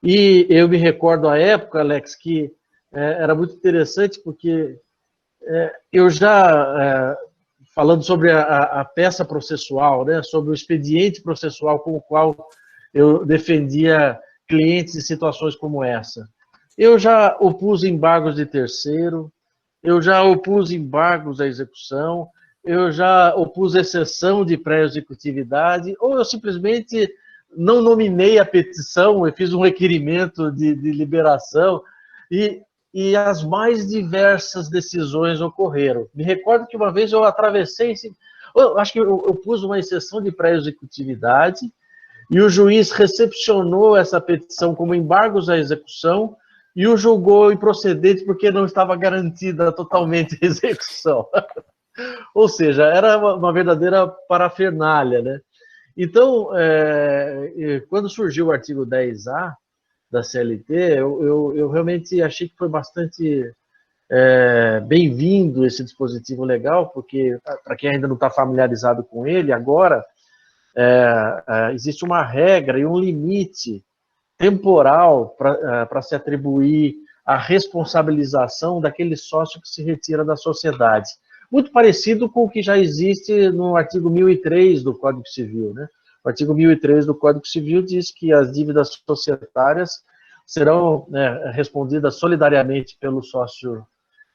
E eu me recordo à época, Alex, que era muito interessante, porque eu já, falando sobre a peça processual, né, sobre o expediente processual com o qual eu defendia clientes em situações como essa, eu já opus embargos de terceiro, eu já opus embargos à execução, eu já opus exceção de pré-executividade, ou eu simplesmente não nominei a petição, eu fiz um requerimento de liberação, e as mais diversas decisões ocorreram. Me recordo que uma vez eu atravessei, eu acho que eu pus uma exceção de pré-executividade, e o juiz recepcionou essa petição como embargos à execução, e o julgou improcedente porque não estava garantida totalmente a execução. Ou seja, era uma verdadeira parafernália, né? Então, quando surgiu o artigo 10A da CLT, eu realmente achei que foi bastante bem-vindo esse dispositivo legal, porque, para quem ainda não está familiarizado com ele, agora existe uma regra e um limite temporal para se atribuir a responsabilização daquele sócio que se retira da sociedade. Muito parecido com o que já existe no artigo 1003 do Código Civil, né? O artigo 1003 do Código Civil diz que as dívidas societárias serão respondidas solidariamente pelo sócio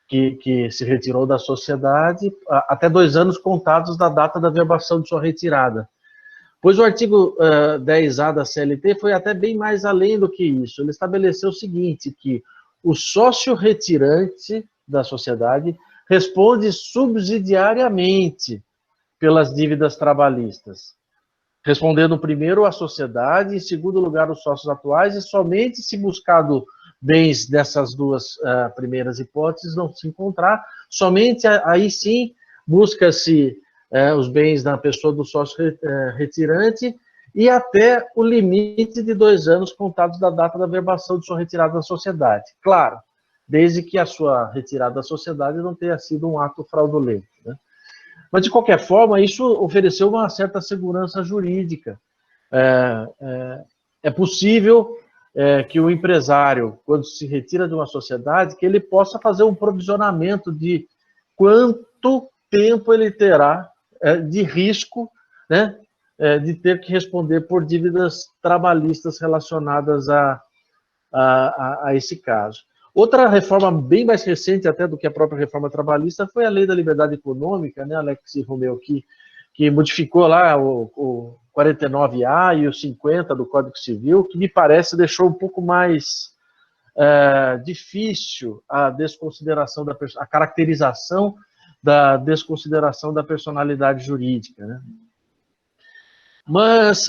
que se retirou da sociedade até 2 anos contados da data da verbação de sua retirada. Pois o artigo 10A da CLT foi até bem mais além do que isso. Ele estabeleceu o seguinte, que o sócio retirante da sociedade responde subsidiariamente pelas dívidas trabalhistas, respondendo primeiro a sociedade, em segundo lugar os sócios atuais, e somente se buscado bens dessas duas primeiras hipóteses não se encontrar, somente aí sim busca-se os bens da pessoa do sócio retirante e até o limite de 2 anos contados da data da verbação de sua retirada da sociedade. Claro, desde que a sua retirada da sociedade não tenha sido um ato fraudulento, né? Mas, de qualquer forma, isso ofereceu uma certa segurança jurídica. É possível que o empresário, quando se retira de uma sociedade, que ele possa fazer um provisionamento de quanto tempo ele terá de risco, né, de ter que responder por dívidas trabalhistas relacionadas a esse caso. Outra reforma bem mais recente até do que a própria reforma trabalhista foi a Lei da Liberdade Econômica, né, Alex e Romeu, que modificou lá o 49A e o 50 do Código Civil, que me parece deixou um pouco mais difícil a desconsideração a caracterização da desconsideração da personalidade jurídica, né? Mas,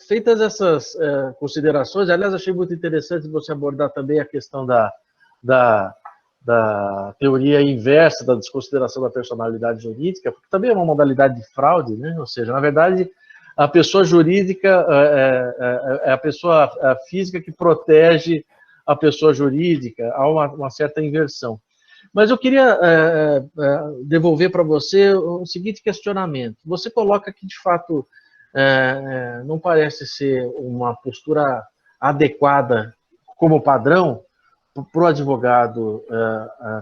feitas essas considerações, aliás, achei muito interessante você abordar também a questão da teoria inversa da desconsideração da personalidade jurídica, porque também é uma modalidade de fraude, né? Ou seja, na verdade, a pessoa jurídica é a pessoa física que protege a pessoa jurídica, há uma certa inversão. Mas eu queria devolver para você o seguinte questionamento. Você coloca que, de fato, não parece ser uma postura adequada como padrão para o advogado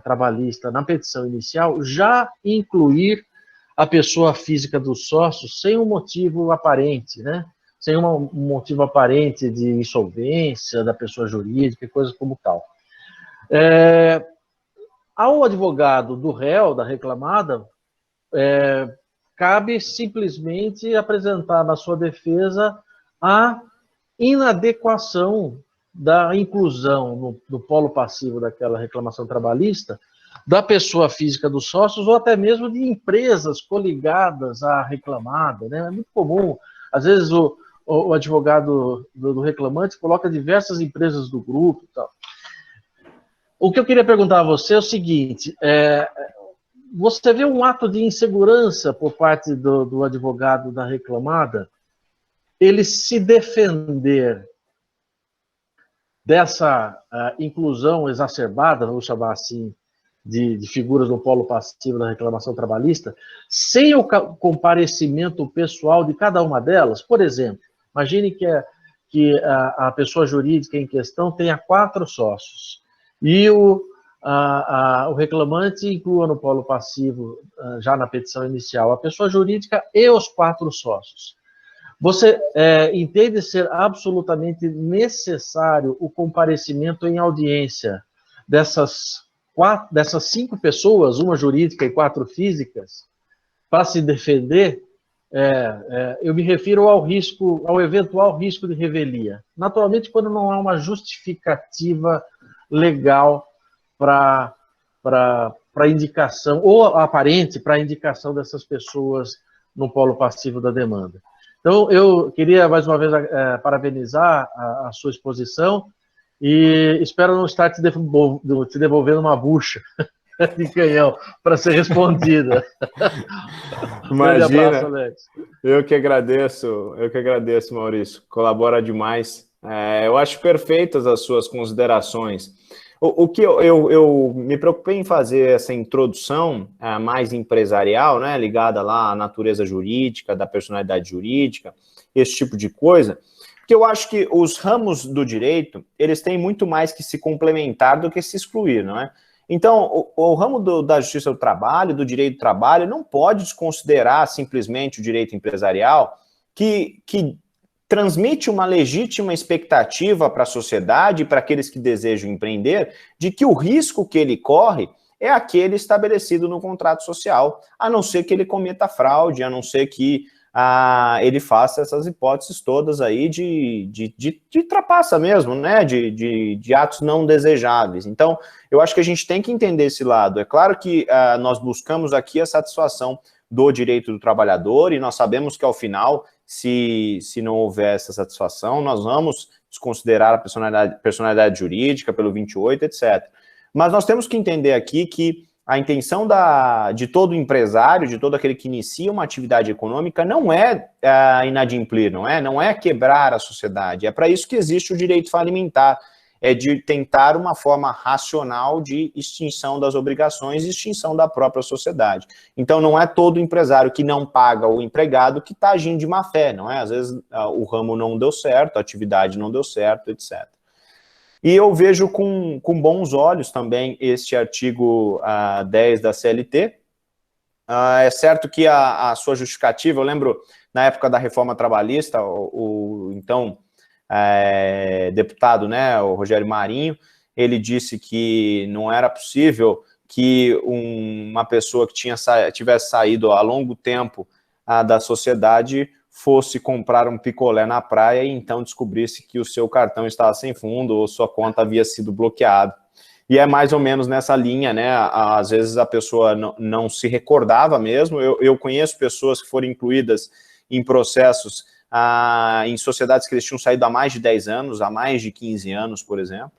trabalhista na petição inicial já incluir a pessoa física do sócio sem um motivo aparente, né? Sem um motivo aparente de insolvência da pessoa jurídica e coisas como tal. Ao advogado do réu, da reclamada, cabe simplesmente apresentar na sua defesa a inadequação da inclusão no polo passivo daquela reclamação trabalhista da pessoa física dos sócios ou até mesmo de empresas coligadas à reclamada, né? É muito comum, às vezes o advogado do reclamante coloca diversas empresas do grupo e tal. O que eu queria perguntar a você é o seguinte, você vê um ato de insegurança por parte do advogado da reclamada, ele se defender dessa inclusão exacerbada, vamos chamar assim, de figuras do polo passivo da reclamação trabalhista, sem o comparecimento pessoal de cada uma delas? Por exemplo, imagine que a pessoa jurídica em questão tenha 4 sócios e o reclamante inclua no polo passivo, já na petição inicial, a pessoa jurídica e os 4 sócios. Você entende ser absolutamente necessário o comparecimento em audiência dessas 5 pessoas, uma jurídica e 4 físicas, para se defender? Eu me refiro ao eventual risco de revelia. Naturalmente, quando não há uma justificativa legal para indicação, ou aparente para indicação dessas pessoas no polo passivo da demanda. Então, eu queria, mais uma vez, parabenizar a sua exposição e espero não estar te devolvendo uma bucha de canhão para ser respondida. Imagina, grande abraço, Alex. Eu que agradeço, Maurício, colabora demais. Eu acho perfeitas as suas considerações. O que eu me preocupei em fazer essa introdução mais empresarial, né, ligada lá à natureza jurídica, da personalidade jurídica, esse tipo de coisa, porque eu acho que os ramos do direito, eles têm muito mais que se complementar do que se excluir, não é? Então, o ramo da justiça do trabalho, do direito do trabalho, não pode desconsiderar simplesmente o direito empresarial que transmite uma legítima expectativa para a sociedade e para aqueles que desejam empreender, de que o risco que ele corre é aquele estabelecido no contrato social, a não ser que ele cometa fraude, a não ser que ele faça essas hipóteses todas aí de trapaça mesmo, né, de atos não desejáveis. Então, eu acho que a gente tem que entender esse lado. É claro que nós buscamos aqui a satisfação do direito do trabalhador e nós sabemos que, ao final, se não houver essa satisfação, nós vamos desconsiderar a personalidade jurídica pelo 28, etc. Mas nós temos que entender aqui que a intenção de todo empresário, de todo aquele que inicia uma atividade econômica, não é inadimplir, não é quebrar a sociedade. É para isso que existe o direito falimentar, é de tentar uma forma racional de extinção das obrigações e extinção da própria sociedade. Então, não é todo empresário que não paga o empregado que está agindo de má fé, não é? Às vezes o ramo não deu certo, a atividade não deu certo, etc. E eu vejo com bons olhos também este artigo 10 da CLT. É certo que a sua justificativa, eu lembro, na época da reforma trabalhista, então, deputado, né, o Rogério Marinho, ele disse que não era possível que uma pessoa que tivesse saído há longo tempo da sociedade fosse comprar um picolé na praia e então descobrisse que o seu cartão estava sem fundo ou sua conta havia sido bloqueada. E é mais ou menos nessa linha, né? Às vezes a pessoa não se recordava mesmo. Eu conheço pessoas que foram incluídas em processos em sociedades que eles tinham saído há mais de 10 anos, há mais de 15 anos, por exemplo.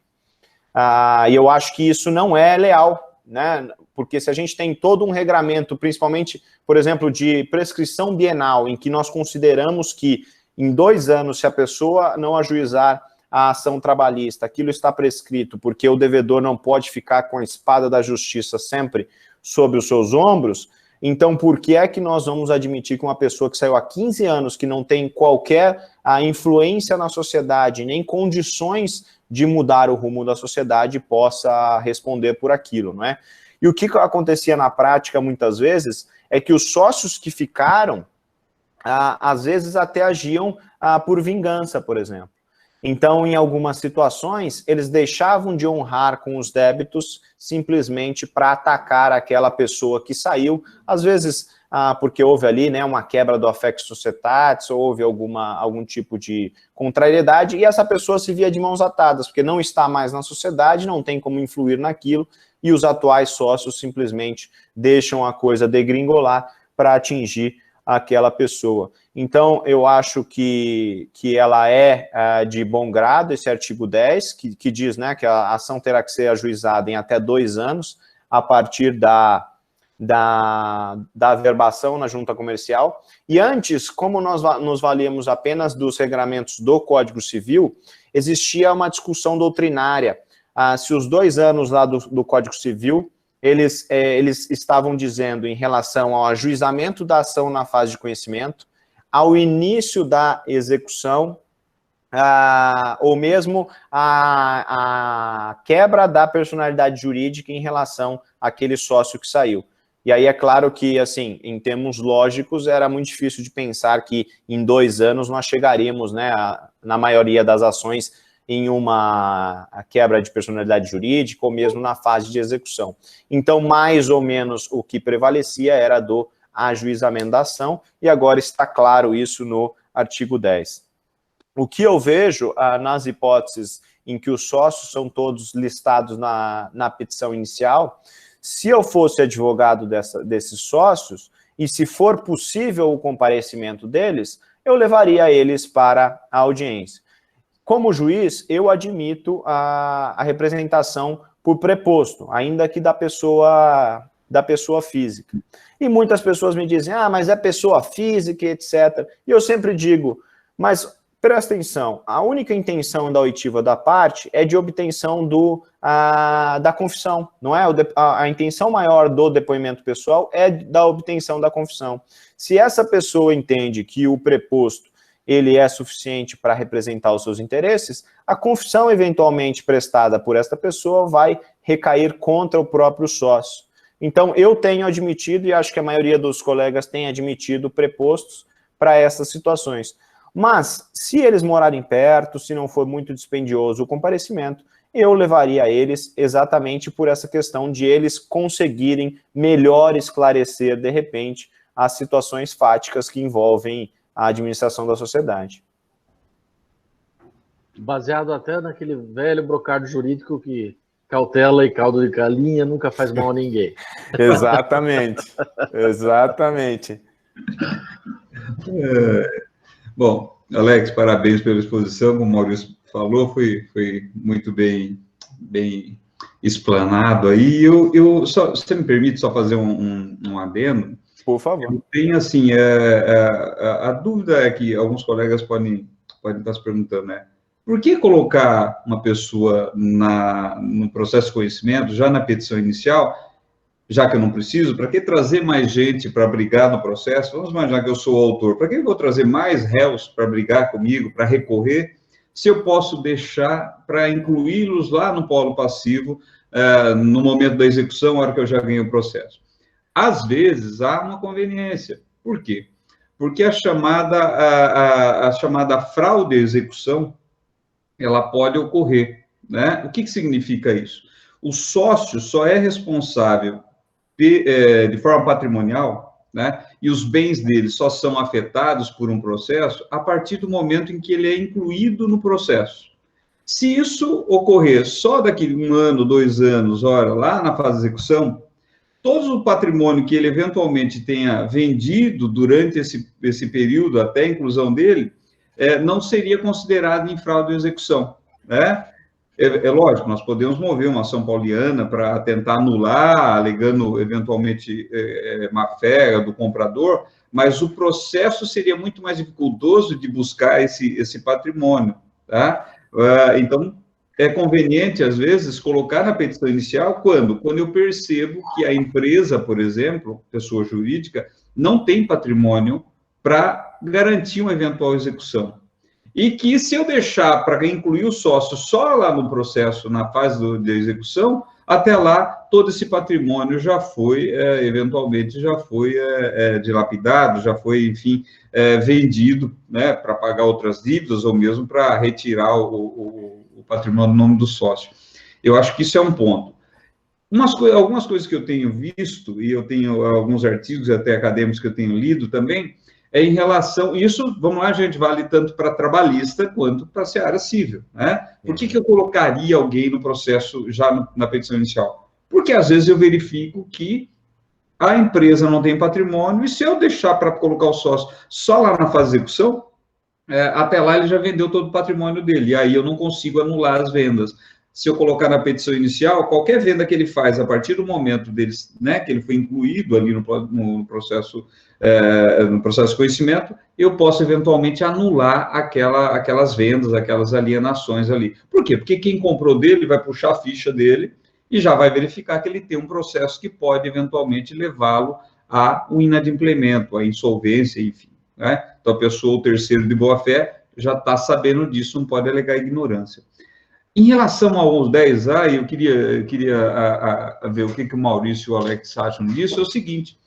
E eu acho que isso não é leal, né? Porque se a gente tem todo um regramento, principalmente, por exemplo, de prescrição bienal, em que nós consideramos que em 2 anos, se a pessoa não ajuizar a ação trabalhista, aquilo está prescrito, porque o devedor não pode ficar com a espada da justiça sempre sobre os seus ombros, então por que é que nós vamos admitir que uma pessoa que saiu há 15 anos, que não tem qualquer influência na sociedade, nem condições de mudar o rumo da sociedade, possa responder por aquilo, não é? E o que acontecia na prática, muitas vezes, é que os sócios que ficaram, às vezes até agiam por vingança, por exemplo. Então, em algumas situações, eles deixavam de honrar com os débitos simplesmente para atacar aquela pessoa que saiu, às vezes porque houve ali, né, uma quebra do affectio societatis, houve algum tipo de contrariedade, e essa pessoa se via de mãos atadas, porque não está mais na sociedade, não tem como influir naquilo, e os atuais sócios simplesmente deixam a coisa degringolar para atingir aquela pessoa. Então, eu acho que ela é de bom grado, esse artigo 10, que diz, né, que a ação terá que ser ajuizada em até 2 anos, a partir da averbação na junta comercial. E antes, como nós nos valíamos apenas dos regramentos do Código Civil, existia uma discussão doutrinária. Se os 2 anos lá do Código Civil, eles estavam dizendo em relação ao ajuizamento da ação na fase de conhecimento, ao início da execução, ou mesmo a quebra da personalidade jurídica em relação àquele sócio que saiu. E aí é claro que, assim, em termos lógicos, era muito difícil de pensar que em 2 anos nós chegaríamos, né, na maioria das ações, em uma quebra de personalidade jurídica ou mesmo na fase de execução. Então, mais ou menos o que prevalecia era do ajuizamento da ação, e agora está claro isso no artigo 10. O que eu vejo nas hipóteses em que os sócios são todos listados na petição inicial, se eu fosse advogado desses sócios, e se for possível o comparecimento deles, eu levaria eles para a audiência. Como juiz, eu admito a representação por preposto, ainda que da pessoa física. E muitas pessoas me dizem, mas é pessoa física, etc. E eu sempre digo, mas presta atenção, a única intenção da oitiva da parte é de obtenção da confissão, não é? A intenção maior do depoimento pessoal é da obtenção da confissão. Se essa pessoa entende que o preposto ele é suficiente para representar os seus interesses, a confissão eventualmente prestada por esta pessoa vai recair contra o próprio sócio. Então, eu tenho admitido, e acho que a maioria dos colegas tem admitido prepostos para essas situações. Mas, se eles morarem perto, se não for muito dispendioso o comparecimento, eu levaria eles exatamente por essa questão de eles conseguirem melhor esclarecer, de repente, as situações fáticas que envolvem a administração da sociedade. Baseado até naquele velho brocado jurídico que cautela e caldo de galinha nunca faz mal a ninguém. Exatamente, exatamente. Bom, Alex, parabéns pela exposição, como o Maurício falou, foi muito bem explanado aí. Você me permite só fazer um adendo? Por favor. Tem, assim, a dúvida é que alguns colegas podem estar se perguntando, né? Por que colocar uma pessoa no processo de conhecimento, já na petição inicial, já que eu não preciso, para que trazer mais gente para brigar no processo? Vamos imaginar que eu sou o autor. Para que eu vou trazer mais réus para brigar comigo, para recorrer, se eu posso deixar para incluí-los lá no polo passivo, no momento da execução, na hora que eu já ganhei o processo? Às vezes, há uma conveniência. Por quê? Porque a chamada fraude à execução, ela pode ocorrer, né? O que significa isso? O sócio só é responsável de forma patrimonial, né? E os bens dele só são afetados por um processo a partir do momento em que ele é incluído no processo. Se isso ocorrer só daqui 1 ano, 2 anos, lá na fase de execução, todo o patrimônio que ele eventualmente tenha vendido durante esse período, até a inclusão dele, não seria considerado em fraude à execução, né? É lógico, nós podemos mover uma ação pauliana para tentar anular, alegando eventualmente má-fé do comprador, mas o processo seria muito mais dificultoso de buscar esse patrimônio, tá? Então, é conveniente, às vezes, colocar na petição inicial quando eu percebo que a empresa, por exemplo, pessoa jurídica, não tem patrimônio para garantir uma eventual execução. E que, se eu deixar para incluir o sócio só lá no processo, na fase de execução, Até lá, todo esse patrimônio já foi, eventualmente, já foi dilapidado, já foi, enfim, vendido, né, para pagar outras dívidas ou mesmo para retirar o patrimônio no nome do sócio. Eu acho que isso é um ponto. Algumas coisas que eu tenho visto, e eu tenho alguns artigos até acadêmicos que eu tenho lido também, é em relação... Isso, vamos lá, gente, vale tanto para trabalhista quanto para a seara civil, né? Por que eu colocaria alguém no processo já na petição inicial? Porque, às vezes, eu verifico que a empresa não tem patrimônio, e se eu deixar para colocar o sócio só lá na fase de execução, até lá ele já vendeu todo o patrimônio dele, e aí eu não consigo anular as vendas. Se eu colocar na petição inicial, qualquer venda que ele faz a partir do momento deles, né, que ele foi incluído ali no processo de conhecimento, eu posso eventualmente anular aquelas vendas, aquelas alienações ali. Por quê? Porque quem comprou dele vai puxar a ficha dele e já vai verificar que ele tem um processo que pode eventualmente levá-lo a um inadimplemento, a insolvência, enfim, né? Então a pessoa, o terceiro de boa-fé, já está sabendo disso, não pode alegar ignorância. Em relação aos 10A, eu queria ver o que o Maurício e o Alex acham disso, é o seguinte: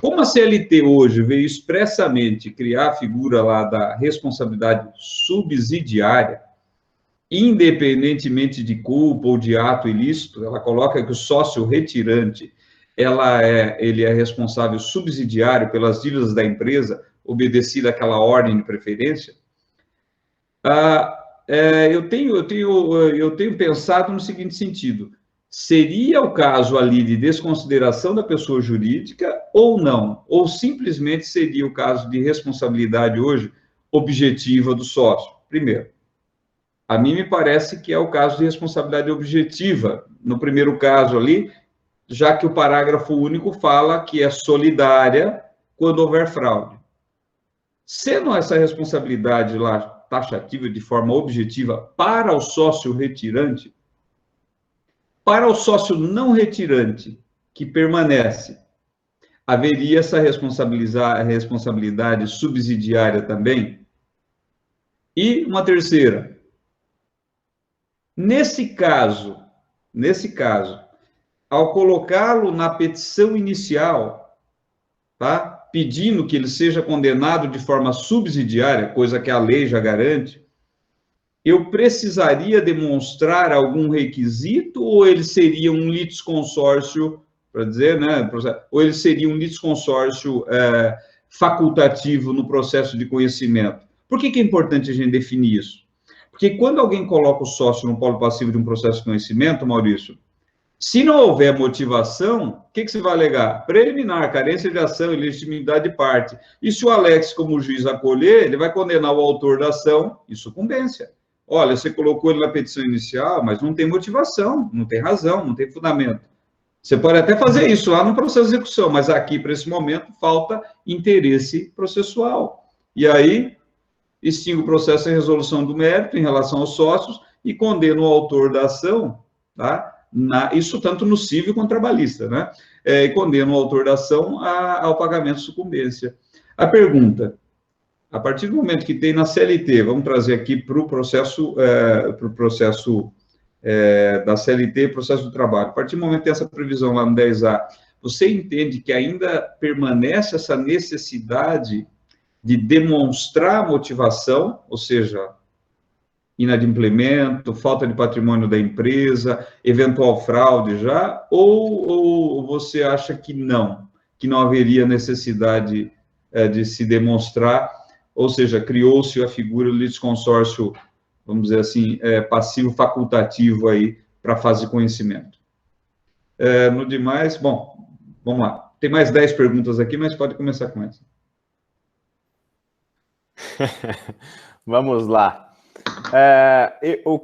como a CLT hoje veio expressamente criar a figura lá da responsabilidade subsidiária, independentemente de culpa ou de ato ilícito, ela coloca que o sócio retirante, ele é responsável subsidiário pelas dívidas da empresa, obedecida àquela ordem de preferência. Eu tenho pensado no seguinte sentido: seria o caso ali de desconsideração da pessoa jurídica ou não? Ou simplesmente seria o caso de responsabilidade hoje objetiva do sócio? Primeiro, a mim me parece que é o caso de responsabilidade objetiva, no primeiro caso ali, já que o parágrafo único fala que é solidária quando houver fraude. Sendo essa responsabilidade lá taxativa de forma objetiva para o sócio retirante, para o sócio não retirante que permanece, haveria essa responsabilidade subsidiária também? E uma terceira: nesse caso, ao colocá-lo na petição inicial, tá? Pedindo que ele seja condenado de forma subsidiária, coisa que a lei já garante, eu precisaria demonstrar algum requisito ou ele seria um litisconsórcio, para dizer, né? Ou ele seria um litisconsórcio facultativo no processo de conhecimento? Por que é importante a gente definir isso? Porque quando alguém coloca o sócio no polo passivo de um processo de conhecimento, Maurício, se não houver motivação, o que você vai alegar? Preliminar, carência de ação e legitimidade de parte. E se o Alex, como juiz, acolher, ele vai condenar o autor da ação em sucumbência. Olha, você colocou ele na petição inicial, mas não tem motivação, não tem razão, não tem fundamento. Você pode até fazer isso lá no processo de execução, mas aqui, para esse momento, falta interesse processual. E aí, extingue o processo em resolução do mérito em relação aos sócios e condena o autor da ação, tá? Isso tanto no civil quanto trabalhista, né? E condena o autor da ação ao pagamento de sucumbência. A pergunta: a partir do momento que tem na CLT, vamos trazer aqui para o processo, da CLT, processo do trabalho, a partir do momento que tem essa previsão lá no 10A, você entende que ainda permanece essa necessidade de demonstrar motivação, ou seja, inadimplemento, falta de patrimônio da empresa, eventual fraude já, ou você acha que não haveria necessidade de se demonstrar, ou seja, criou-se a figura do litisconsórcio, vamos dizer assim, passivo facultativo aí para a fase de conhecimento? No demais, bom, vamos lá. Tem mais 10 perguntas aqui, mas pode começar com essa. Vamos lá.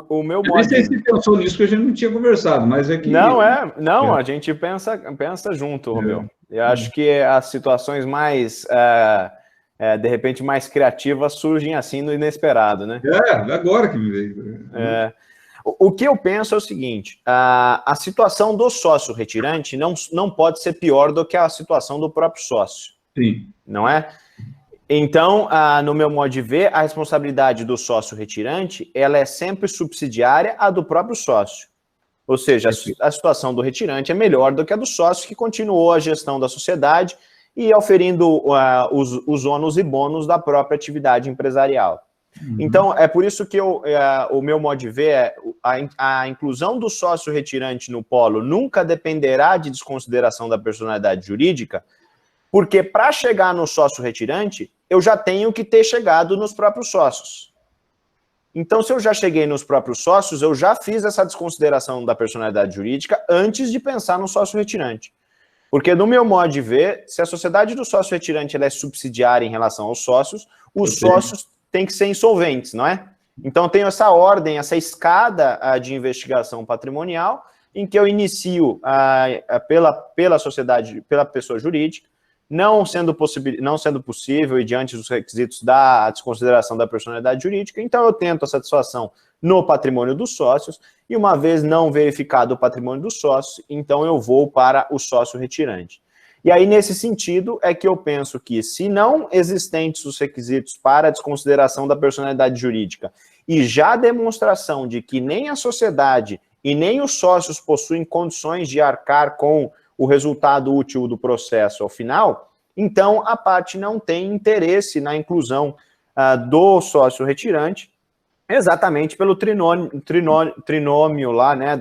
O meu modo... Não sei se você pensou nisso, que a gente não tinha conversado, mas é que... Não, a gente pensa junto, Romeu. Eu acho que as situações mais, de repente, mais criativas surgem assim no inesperado, né? Agora que me veio. O que eu penso é o seguinte: a situação do sócio retirante não pode ser pior do que a situação do próprio sócio. Sim. Não é? Então, no meu modo de ver, a responsabilidade do sócio retirante, ela é sempre subsidiária à do próprio sócio. Ou seja, a situação do retirante é melhor do que a do sócio, que continuou a gestão da sociedade e oferindo os ônus e bônus da própria atividade empresarial. Então, é por isso que o meu modo de ver é a inclusão do sócio retirante no polo nunca dependerá de desconsideração da personalidade jurídica, porque para chegar no sócio retirante, eu já tenho que ter chegado nos próprios sócios. Então, se eu já cheguei nos próprios sócios, eu já fiz essa desconsideração da personalidade jurídica antes de pensar no sócio retirante. Porque, no meu modo de ver, se a sociedade do sócio retirante ela é subsidiária em relação aos sócios, os sócios têm que ser insolventes, não é? Então, eu tenho essa ordem, essa escada de investigação patrimonial, em que eu inicio pela sociedade, pela pessoa jurídica, não sendo possível e diante dos requisitos da desconsideração da personalidade jurídica, então eu tento a satisfação no patrimônio dos sócios, e uma vez não verificado o patrimônio dos sócios, então eu vou para o sócio retirante. E aí, nesse sentido, é que eu penso que, se não existentes os requisitos para a desconsideração da personalidade jurídica e já a demonstração de que nem a sociedade e nem os sócios possuem condições de arcar com o resultado útil do processo ao final, então a parte não tem interesse na inclusão do sócio retirante, exatamente pelo trinômio lá, né,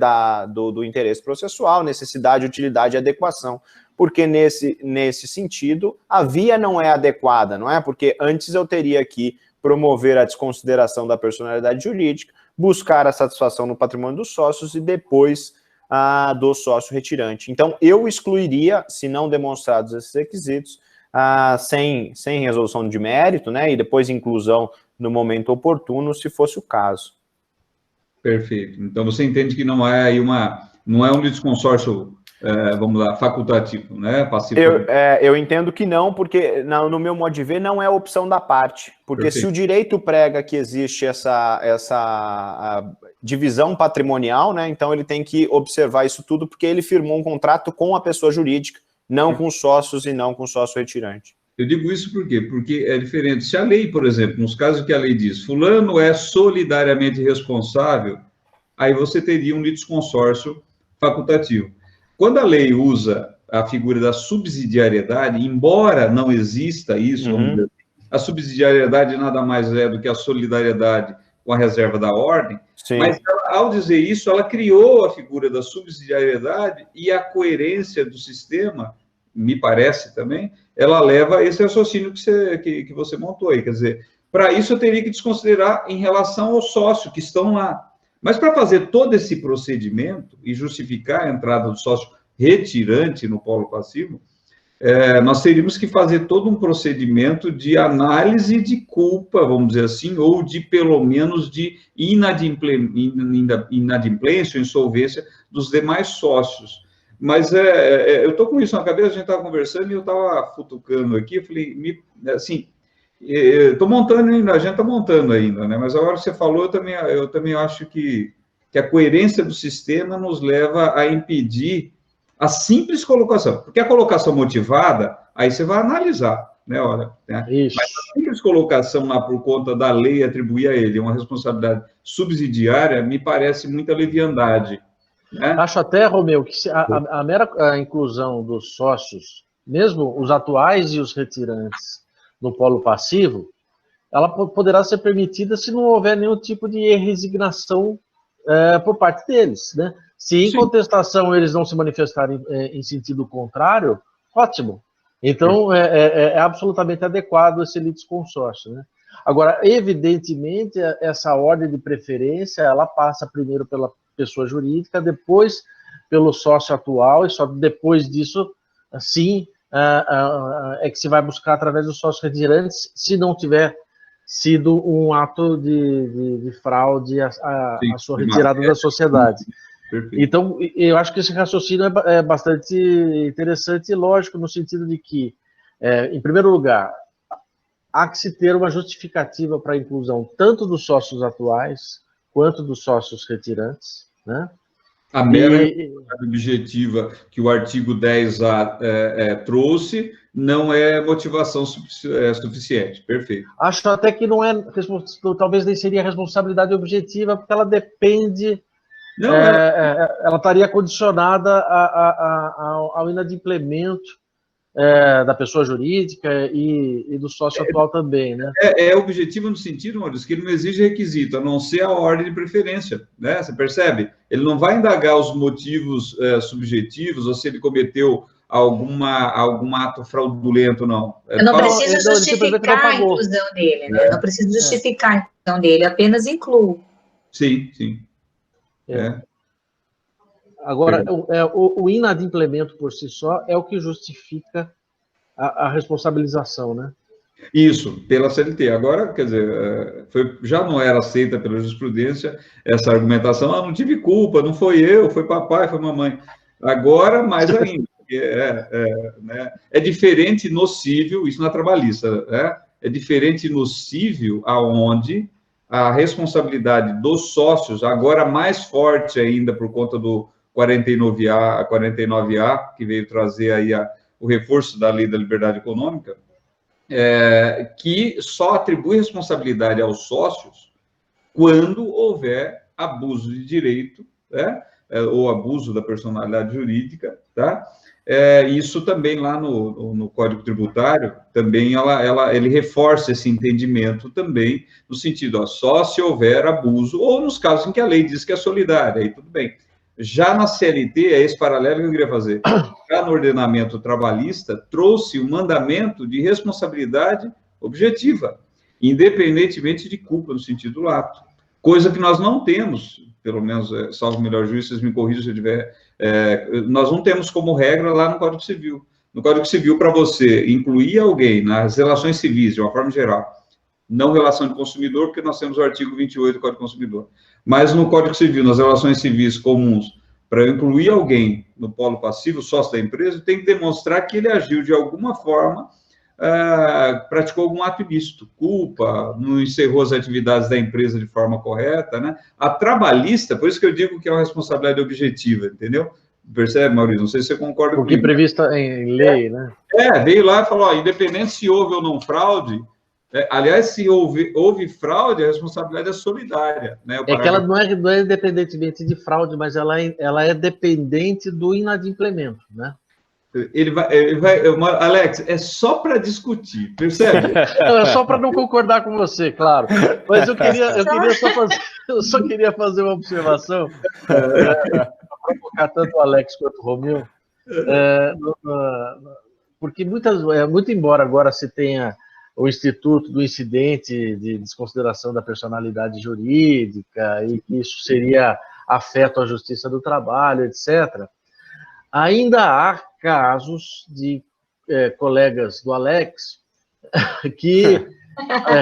do interesse processual, necessidade, utilidade e adequação, porque nesse sentido a via não é adequada, não é? Porque antes eu teria que promover a desconsideração da personalidade jurídica, buscar a satisfação no patrimônio dos sócios e depois do sócio retirante. Então, eu excluiria, se não demonstrados esses requisitos, sem resolução de mérito, né, e depois inclusão no momento oportuno, se fosse o caso. Perfeito. Então, você entende que não é aí não é um litisconsórcio, vamos lá, facultativo, né? Passivo. Eu entendo que não, porque no meu modo de ver não é opção da parte, porque Perfeito. Se o direito prega que existe essa divisão patrimonial, né, então ele tem que observar isso tudo, porque ele firmou um contrato com a pessoa jurídica, não com sócios e não com sócio retirante. Eu digo isso por quê? Porque é diferente. Se a lei, por exemplo, nos casos que a lei diz, fulano é solidariamente responsável, aí você teria um litisconsórcio facultativo. Quando a lei usa a figura da subsidiariedade, embora não exista isso, vamos dizer, a subsidiariedade nada mais é do que a solidariedade com a reserva da ordem, Sim. Mas ela, ao dizer isso, ela criou a figura da subsidiariedade e a coerência do sistema, me parece também, ela leva a esse raciocínio que você montou aí. Quer dizer, para isso eu teria que desconsiderar em relação aos sócios que estão lá. Mas para fazer todo esse procedimento e justificar a entrada do sócio retirante no polo passivo, nós teríamos que fazer todo um procedimento de análise de culpa, vamos dizer assim, ou de, pelo menos, de inadimplência ou insolvência dos demais sócios. Mas eu estou com isso na cabeça, a gente estava conversando e eu estava futucando aqui, eu falei, assim, estou montando ainda, a gente está montando ainda, né? Mas agora que você falou, eu também acho que a coerência do sistema nos leva a impedir a simples colocação, porque a colocação motivada, aí você vai analisar, né? Olha, né? Mas a simples colocação lá por conta da lei atribuir a ele uma responsabilidade subsidiária me parece muita leviandade. Né? Acho até, Romeu, que a mera inclusão dos sócios, mesmo os atuais e os retirantes no polo passivo, ela poderá ser permitida se não houver nenhum tipo de resignação por parte deles, né? Se em contestação eles não se manifestarem em sentido contrário, ótimo. Então, é absolutamente adequado esse litisconsórcio, né? Agora, evidentemente, essa ordem de preferência, ela passa primeiro pela pessoa jurídica, depois pelo sócio atual, e só depois disso, sim, é que se vai buscar através dos sócios retirantes, se não tiver sido um ato de fraude a sua retirada da sociedade. Perfeito. Então, eu acho que esse raciocínio é bastante interessante e lógico, no sentido de que, em primeiro lugar, há que se ter uma justificativa para a inclusão tanto dos sócios atuais quanto dos sócios retirantes, né? A mera objetiva que o artigo 10A trouxe não é motivação suficiente. Perfeito. Acho até que não é, talvez nem seria responsabilidade objetiva, porque ela depende Não, ela estaria condicionada ao inadimplemento da pessoa jurídica e do sócio atual também, né? É objetivo no sentido, Maurício, que ele não exige requisito, a não ser a ordem de preferência, né? Você percebe? Ele não vai indagar os motivos subjetivos ou se ele cometeu algum ato fraudulento, não. Eu não preciso justificar a inclusão dele, né? Não preciso justificar a inclusão dele, apenas incluo. Sim. Agora, o inadimplemento por si só é o que justifica a responsabilização, né? Isso, pela CLT. Agora, quer dizer, já não era aceita pela jurisprudência essa argumentação, não tive culpa, não foi eu, foi papai, foi mamãe. Agora, mais ainda, né, é diferente no cível, isso na trabalhista, né? É diferente no cível, aonde a responsabilidade dos sócios, agora mais forte ainda por conta do 49A, que veio trazer aí o reforço da Lei da Liberdade Econômica, que só atribui responsabilidade aos sócios quando houver abuso de direito, né, ou abuso da personalidade jurídica, tá? Isso também lá no Código Tributário, também ele reforça esse entendimento também, no sentido, só se houver abuso, ou nos casos em que a lei diz que é solidária, aí tudo bem. Já na CLT, é esse paralelo que eu queria fazer. Já no ordenamento trabalhista, trouxe o mandamento de responsabilidade objetiva, independentemente de culpa, no sentido lato. Coisa que nós não temos, pelo menos, salvo o melhor juiz, vocês me corrijam se eu tiver, nós não temos como regra lá no Código Civil. No Código Civil, para você incluir alguém nas relações civis, de uma forma geral, não relação de consumidor, porque nós temos o artigo 28 do Código do Consumidor, mas no Código Civil, nas relações civis comuns, para incluir alguém no polo passivo, sócio da empresa, tem que demonstrar que ele agiu de alguma forma, praticou algum ato ilícito, culpa, não encerrou as atividades da empresa de forma correta, né? A trabalhista, por isso que eu digo que é uma responsabilidade objetiva, entendeu? Percebe, Maurício? Não sei se você concorda comigo. Porque prevista em lei, né? Veio lá e falou, independente se houve ou não fraude, aliás, se houve fraude, a responsabilidade é solidária, né? Que ela não é independentemente de fraude, mas ela é dependente do inadimplemento, né? Ele vai, Alex, é só para discutir, percebe? É só para não concordar com você, claro. Mas eu só queria fazer uma observação, para provocar tanto o Alex quanto o Romeu, porque muito embora agora se tenha o Instituto do Incidente de Desconsideração da Personalidade Jurídica, e que isso seria afeto à Justiça do Trabalho, etc., ainda há casos de colegas do Alex que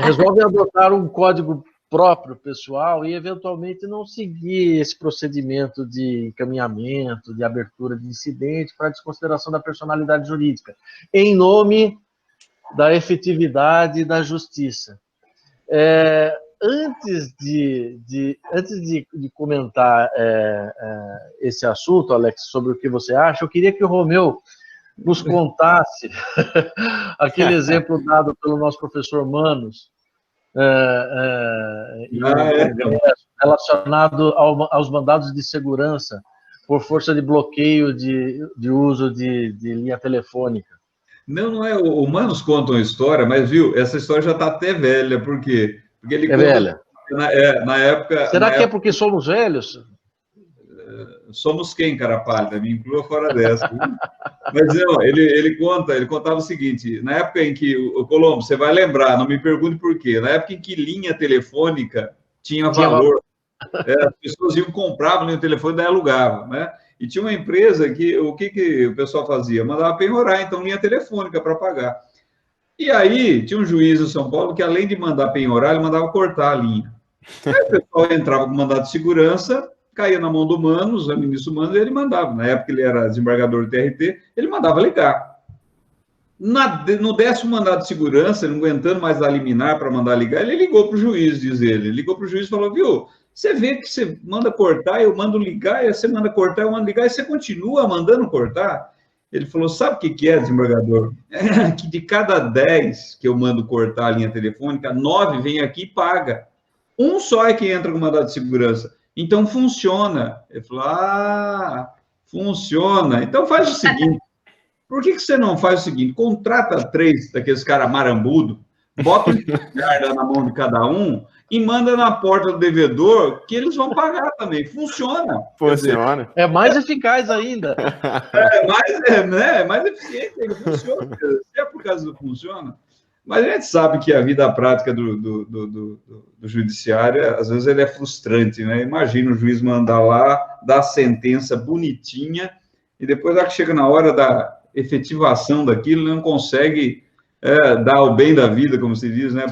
resolvem adotar um código próprio pessoal e, eventualmente, não seguir esse procedimento de encaminhamento, de abertura de incidente para desconsideração da personalidade jurídica, em nome da efetividade da justiça. Antes de comentar esse assunto, Alex, sobre o que você acha, eu queria que o Romeu nos contasse aquele exemplo dado pelo nosso professor Manos, relacionado aos mandados de segurança por força de bloqueio de uso de linha telefônica. Não é. O Manos conta uma história, mas, viu, essa história já está até velha, por quê? Porque ele conta, velha. Na época... Será que é porque somos velhos? Somos quem, cara pálida? Me inclua fora dessa. Mas não, ele contava o seguinte, na época em que, o Colombo, você vai lembrar, não me pergunte por quê, na época em que linha telefônica tinha valor, as pessoas compravam linha telefônica e alugavam, né? E tinha uma empresa que, o que o pessoal fazia? Mandava penhorar, então, linha telefônica para pagar. E aí, tinha um juiz em São Paulo que, além de mandar penhorar, ele mandava cortar a linha. Aí o pessoal entrava com mandado de segurança, caía na mão do Manos, o ministro Manos, e ele mandava. Na época ele era desembargador do TRT, ele mandava ligar. No 10º mandado de segurança, ele não aguentando mais dar liminar para mandar ligar, ele ligou para o juiz, diz ele. Ele ligou para o juiz e falou, viu, você vê que você manda cortar, eu mando ligar, e você manda cortar, eu mando ligar, e você continua mandando cortar? Ele falou, sabe o que é, desembargador? Que de cada 10 que eu mando cortar a linha telefônica, 9 vem aqui e paga. Um só é que entra com mandado de segurança. Então, funciona. Ele falou, funciona. Então, faz o seguinte, por que você não faz o seguinte? Contrata 3 daqueles caras marambudo, bota o guarda na mão de cada um e manda na porta do devedor que eles vão pagar também. Funciona. Funciona. É mais eficaz ainda. É mais eficiente, ele funciona. Se é por causa do funciona. Mas a gente sabe que a vida prática do judiciário, às vezes, ele é frustrante, né? Imagina o juiz mandar lá, dar a sentença bonitinha, e depois, que chega na hora da efetivação daquilo, ele não consegue dar o bem da vida, como se diz, né?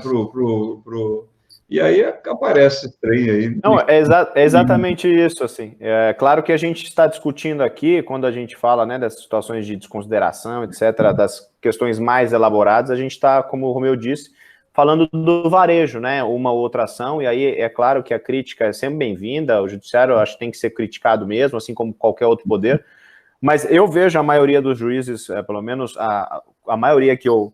E aí aparece esse trem aí. Não, é exatamente isso, assim. É claro que a gente está discutindo aqui, quando a gente fala, né, das situações de desconsideração, etc., das questões mais elaboradas, a gente está, como o Romeu disse, falando do varejo, né, uma ou outra ação, e aí é claro que a crítica é sempre bem-vinda, o judiciário eu acho que tem que ser criticado mesmo, assim como qualquer outro poder, mas eu vejo a maioria dos juízes, pelo menos a maioria que eu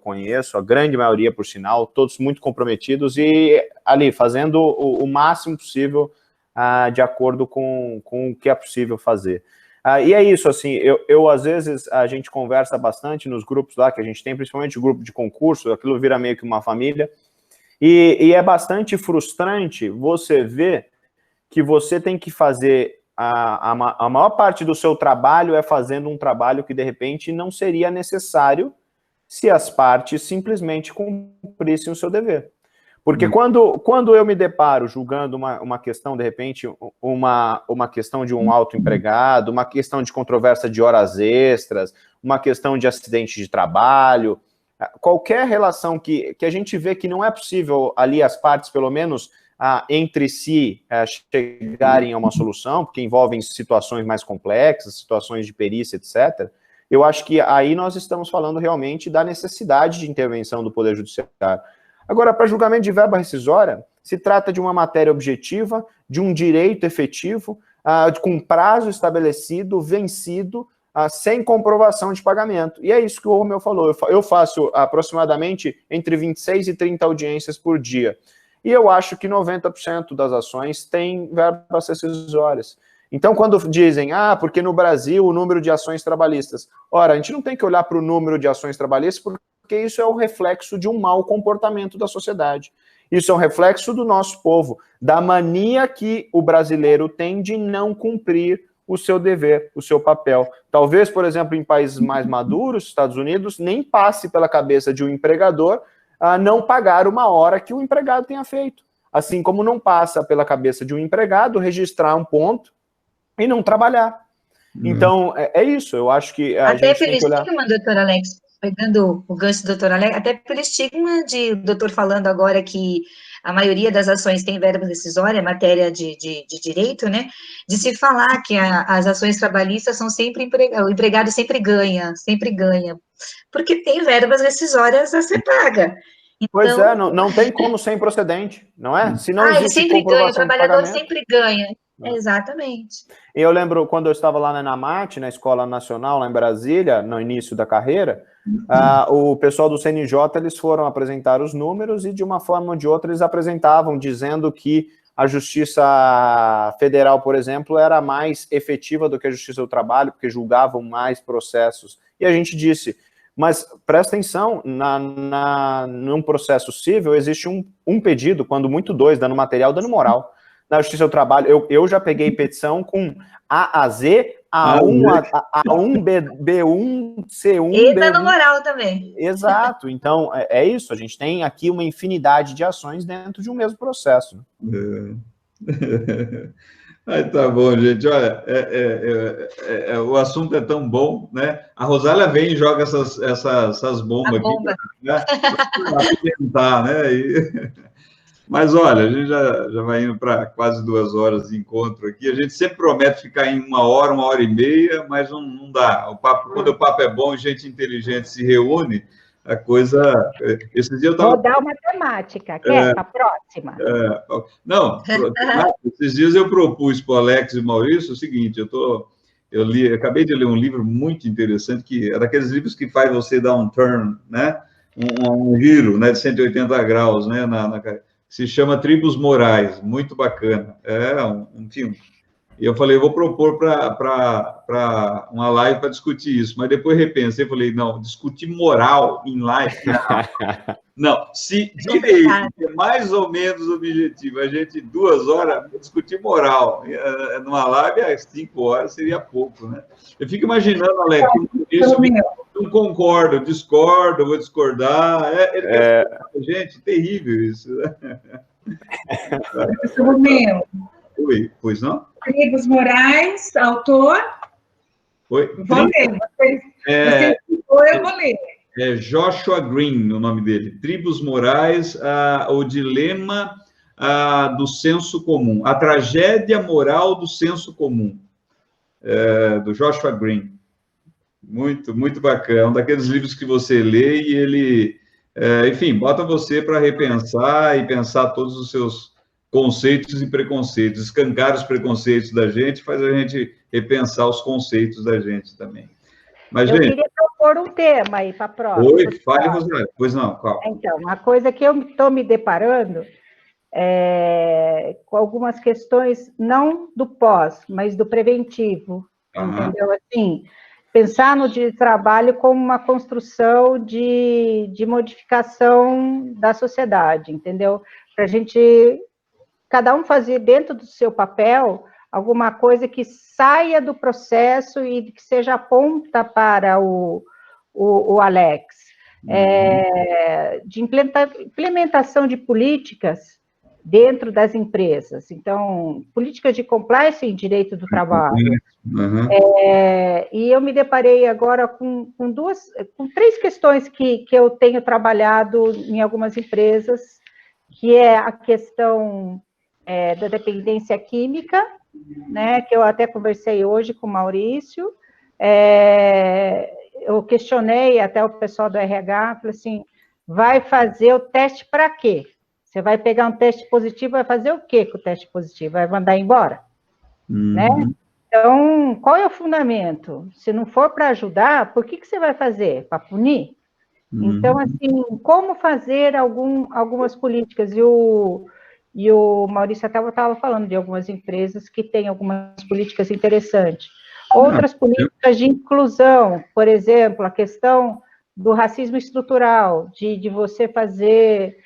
conheço, a grande maioria, por sinal, todos muito comprometidos e ali fazendo o máximo possível de acordo com o que é possível fazer. E é isso, assim, eu às vezes a gente conversa bastante nos grupos lá que a gente tem, principalmente o grupo de concurso, aquilo vira meio que uma família, e é bastante frustrante você ver que você tem que fazer a maior parte do seu trabalho fazendo um trabalho que, de repente, não seria necessário se as partes simplesmente cumprissem o seu dever. Porque quando eu me deparo julgando uma questão, de repente, uma questão de um autoempregado, uma questão de controvérsia de horas extras, uma questão de acidente de trabalho, qualquer relação que a gente vê que não é possível ali as partes, pelo menos, entre si chegarem a uma solução, porque envolvem situações mais complexas, situações de perícia, etc., eu acho que aí nós estamos falando realmente da necessidade de intervenção do Poder Judiciário. Agora, para julgamento de verba rescisória, se trata de uma matéria objetiva, de um direito efetivo, com prazo estabelecido, vencido, sem comprovação de pagamento. E é isso que o Romeu falou. Eu faço aproximadamente entre 26 e 30 audiências por dia. E eu acho que 90% das ações têm verbas rescisórias. Então, quando dizem, porque no Brasil o número de ações trabalhistas... Ora, a gente não tem que olhar para o número de ações trabalhistas, porque isso é o reflexo de um mau comportamento da sociedade. Isso é um reflexo do nosso povo, da mania que o brasileiro tem de não cumprir o seu dever, o seu papel. Talvez, por exemplo, em países mais maduros, Estados Unidos, nem passe pela cabeça de um empregador não pagar uma hora que o empregado tenha feito. Assim como não passa pela cabeça de um empregado registrar um ponto e não trabalhar. Então, é isso. Eu acho que a até gente pelo tem que olhar... estigma, doutor Alex, pegando o gancho do doutor Alex, até pelo estigma de o doutor falando agora que a maioria das ações tem verba rescisória, matéria de direito, né? De se falar que as ações trabalhistas são sempre o empregado sempre ganha, porque tem verbas rescisórias a ser paga. Então, pois é, não tem como ser improcedente, não é? Se não ele existe sempre ganha, o trabalhador pagamento, sempre ganha. Exatamente. Eu lembro quando eu estava lá na ENAMAT, na Escola Nacional, lá em Brasília, no início da carreira, o pessoal do CNJ, eles foram apresentar os números e, de uma forma ou de outra, eles apresentavam dizendo que a Justiça Federal, por exemplo, era mais efetiva do que a Justiça do Trabalho, porque julgavam mais processos. E a gente disse, mas presta atenção, num processo civil existe um pedido, quando muito dois, dano material, dano moral. Na Justiça do Trabalho, eu já peguei petição com A a Z, A1, A1, B1, C1, e B1. dano moral também. Exato. Então, é isso. A gente tem aqui uma infinidade de ações dentro de um mesmo processo. Aí tá bom, gente. Olha, o assunto é tão bom, né? A Rosália vem e joga essas bombas aqui, né? Para alimentar, né? Mas olha, a gente já vai indo para quase 2 horas de encontro aqui. A gente sempre promete ficar em 1 hora e meia, mas não dá. Quando o papo é bom e gente inteligente se reúne, a coisa... Esses dias eu tava... Vou dar uma temática, quer? A próxima. Não, esses dias eu propus para o Alex e o Maurício o seguinte, eu acabei de ler um livro muito interessante, que é daqueles livros que faz você dar um turn, né? Um giro, né, de 180 graus, né, se chama Tribos Morais, muito bacana. É um filme. E eu falei, vou propor para uma live para discutir isso, mas depois repensei, falei, não, discutir moral em live, não, se direito é mais ou menos o objetivo, a gente 2 horas discutir moral, numa live às 5 horas seria pouco, né? Eu fico imaginando, Alex, isso, não concordo, discordo, vou discordar, gente, terrível isso. Professor Romeu. Oi, pois não? Tribos Morais, autor. Oi? Vou ler. Você citou, eu vou ler. É Joshua Green, o nome dele. Tribos Morais, o dilema do senso comum. A tragédia moral do senso comum. Do Joshua Green. Muito, muito bacana. É um daqueles livros que você lê e ele, enfim, bota você para repensar e pensar todos os seus conceitos e preconceitos. Escancar os preconceitos da gente faz a gente repensar os conceitos da gente também. Mas, eu gente, queria propor um tema aí para a prova. Oi, fale, Rosário. Pois não, qual? Então, uma coisa que eu estou me deparando com algumas questões, não do pós, mas do preventivo, entendeu? Assim, pensar no dia de trabalho como uma construção de modificação da sociedade, entendeu? Para a gente, cada um fazer dentro do seu papel alguma coisa que saia do processo e que seja a ponta para o Alex, de implementação de políticas dentro das empresas. Então, políticas de compliance em direito do trabalho. E eu me deparei agora com 3 questões que eu tenho trabalhado em algumas empresas, que é a questão da dependência química, né, que eu até conversei hoje com o Maurício, eu questionei até o pessoal do RH, falei assim, vai fazer o teste para quê? Você vai pegar um teste positivo, vai fazer o quê com o teste positivo? Vai mandar embora? Né? Então, qual é o fundamento? Se não for para ajudar, por que você vai fazer? Para punir? Então, assim, como fazer algumas políticas? E o Maurício até estava falando de algumas empresas que têm algumas políticas interessantes. Outras políticas de inclusão, por exemplo, a questão do racismo estrutural, de você fazer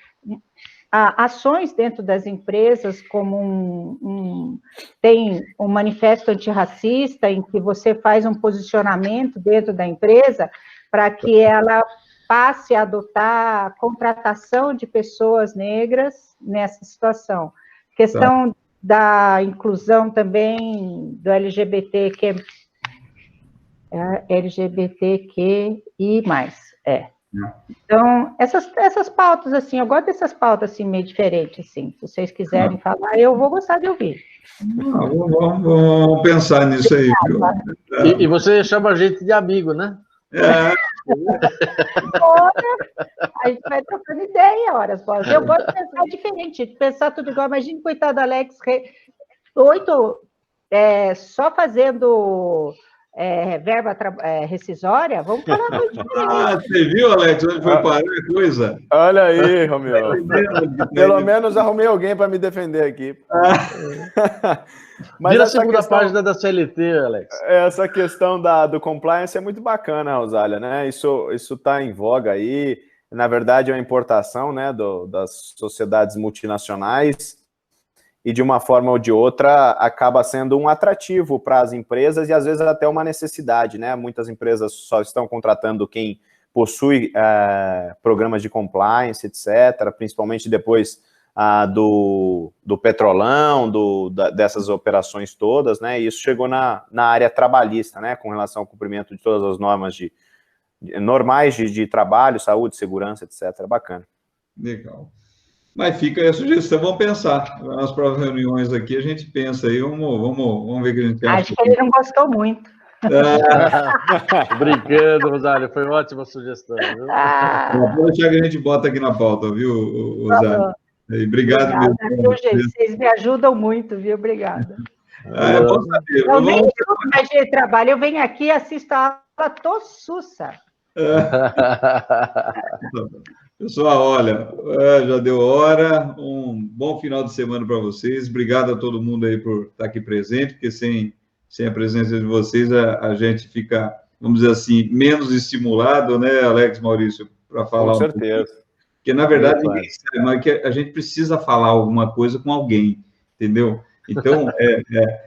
ações dentro das empresas, como tem um manifesto antirracista, em que você faz um posicionamento dentro da empresa para que ela passe a adotar a contratação de pessoas negras nessa situação. Questão da inclusão também do LGBTQI+. Então, essas pautas, assim, eu gosto dessas pautas, assim, meio diferentes, assim. Se vocês quiserem falar, eu vou gostar de ouvir. Vamos pensar nisso aí, viu? E você chama a gente de amigo, né? A gente vai trocando ideia, horas. Eu gosto de pensar diferente, de pensar tudo igual. Imagina, coitado do Alex, 8, só fazendo verba rescisória, vamos falar muito diferente. Você viu, Alex, onde foi parar a coisa? Olha aí, Romeu. Pelo menos arrumei alguém para me defender aqui. Mas vira a segunda página da CLT, Alex. Essa questão do compliance é muito bacana, Rosália, né? Isso está em voga aí. Na verdade, é uma importação, né, das sociedades multinacionais e, de uma forma ou de outra, acaba sendo um atrativo para as empresas e, às vezes, até uma necessidade, né? Muitas empresas só estão contratando quem possui programas de compliance, etc., principalmente depois do Petrolão, dessas operações todas, né? E isso chegou na área trabalhista, né? Com relação ao cumprimento de todas as normas normais de trabalho, saúde, segurança, etc. Bacana. Legal. Mas fica aí a sugestão, vamos pensar. Nas próximas reuniões aqui, a gente pensa aí, vamos ver o que a gente acha. Acho que ele não gostou muito. Brincando, Rosário, foi uma ótima sugestão. Viu? Pode deixar que a gente bota aqui na pauta, viu, Rosário? Obrigado mesmo. Vocês me ajudam muito, viu? Obrigada. É bom saber. Eu nem estudo mais de trabalho, eu venho aqui, assisto a aula, tô sussa. Pessoal, olha, já deu hora. Um bom final de semana para vocês. Obrigado a todo mundo aí por estar aqui presente, porque sem a presença de vocês, a gente fica, vamos dizer assim, menos estimulado, né, Alex, Maurício, para falar. Com certeza. Porque, na verdade, ninguém sabe, mas que a gente precisa falar alguma coisa com alguém, entendeu? Então,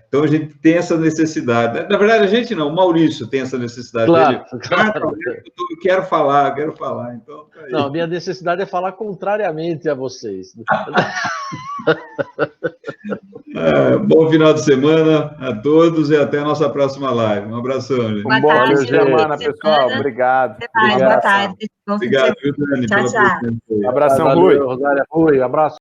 então a gente tem essa necessidade. Na verdade, a gente não, o Maurício tem essa necessidade. Claro, eu quero falar. Então, tá aí. Não, a minha necessidade é falar contrariamente a vocês. Bom final de semana a todos e até a nossa próxima live. Um abração, gente. Um bom fim de semana, pessoal. Obrigado. Boa tarde. Obrigado, viu, Dani? Tchau, tchau. Abração, Rui. Rosário, Rui, abraço.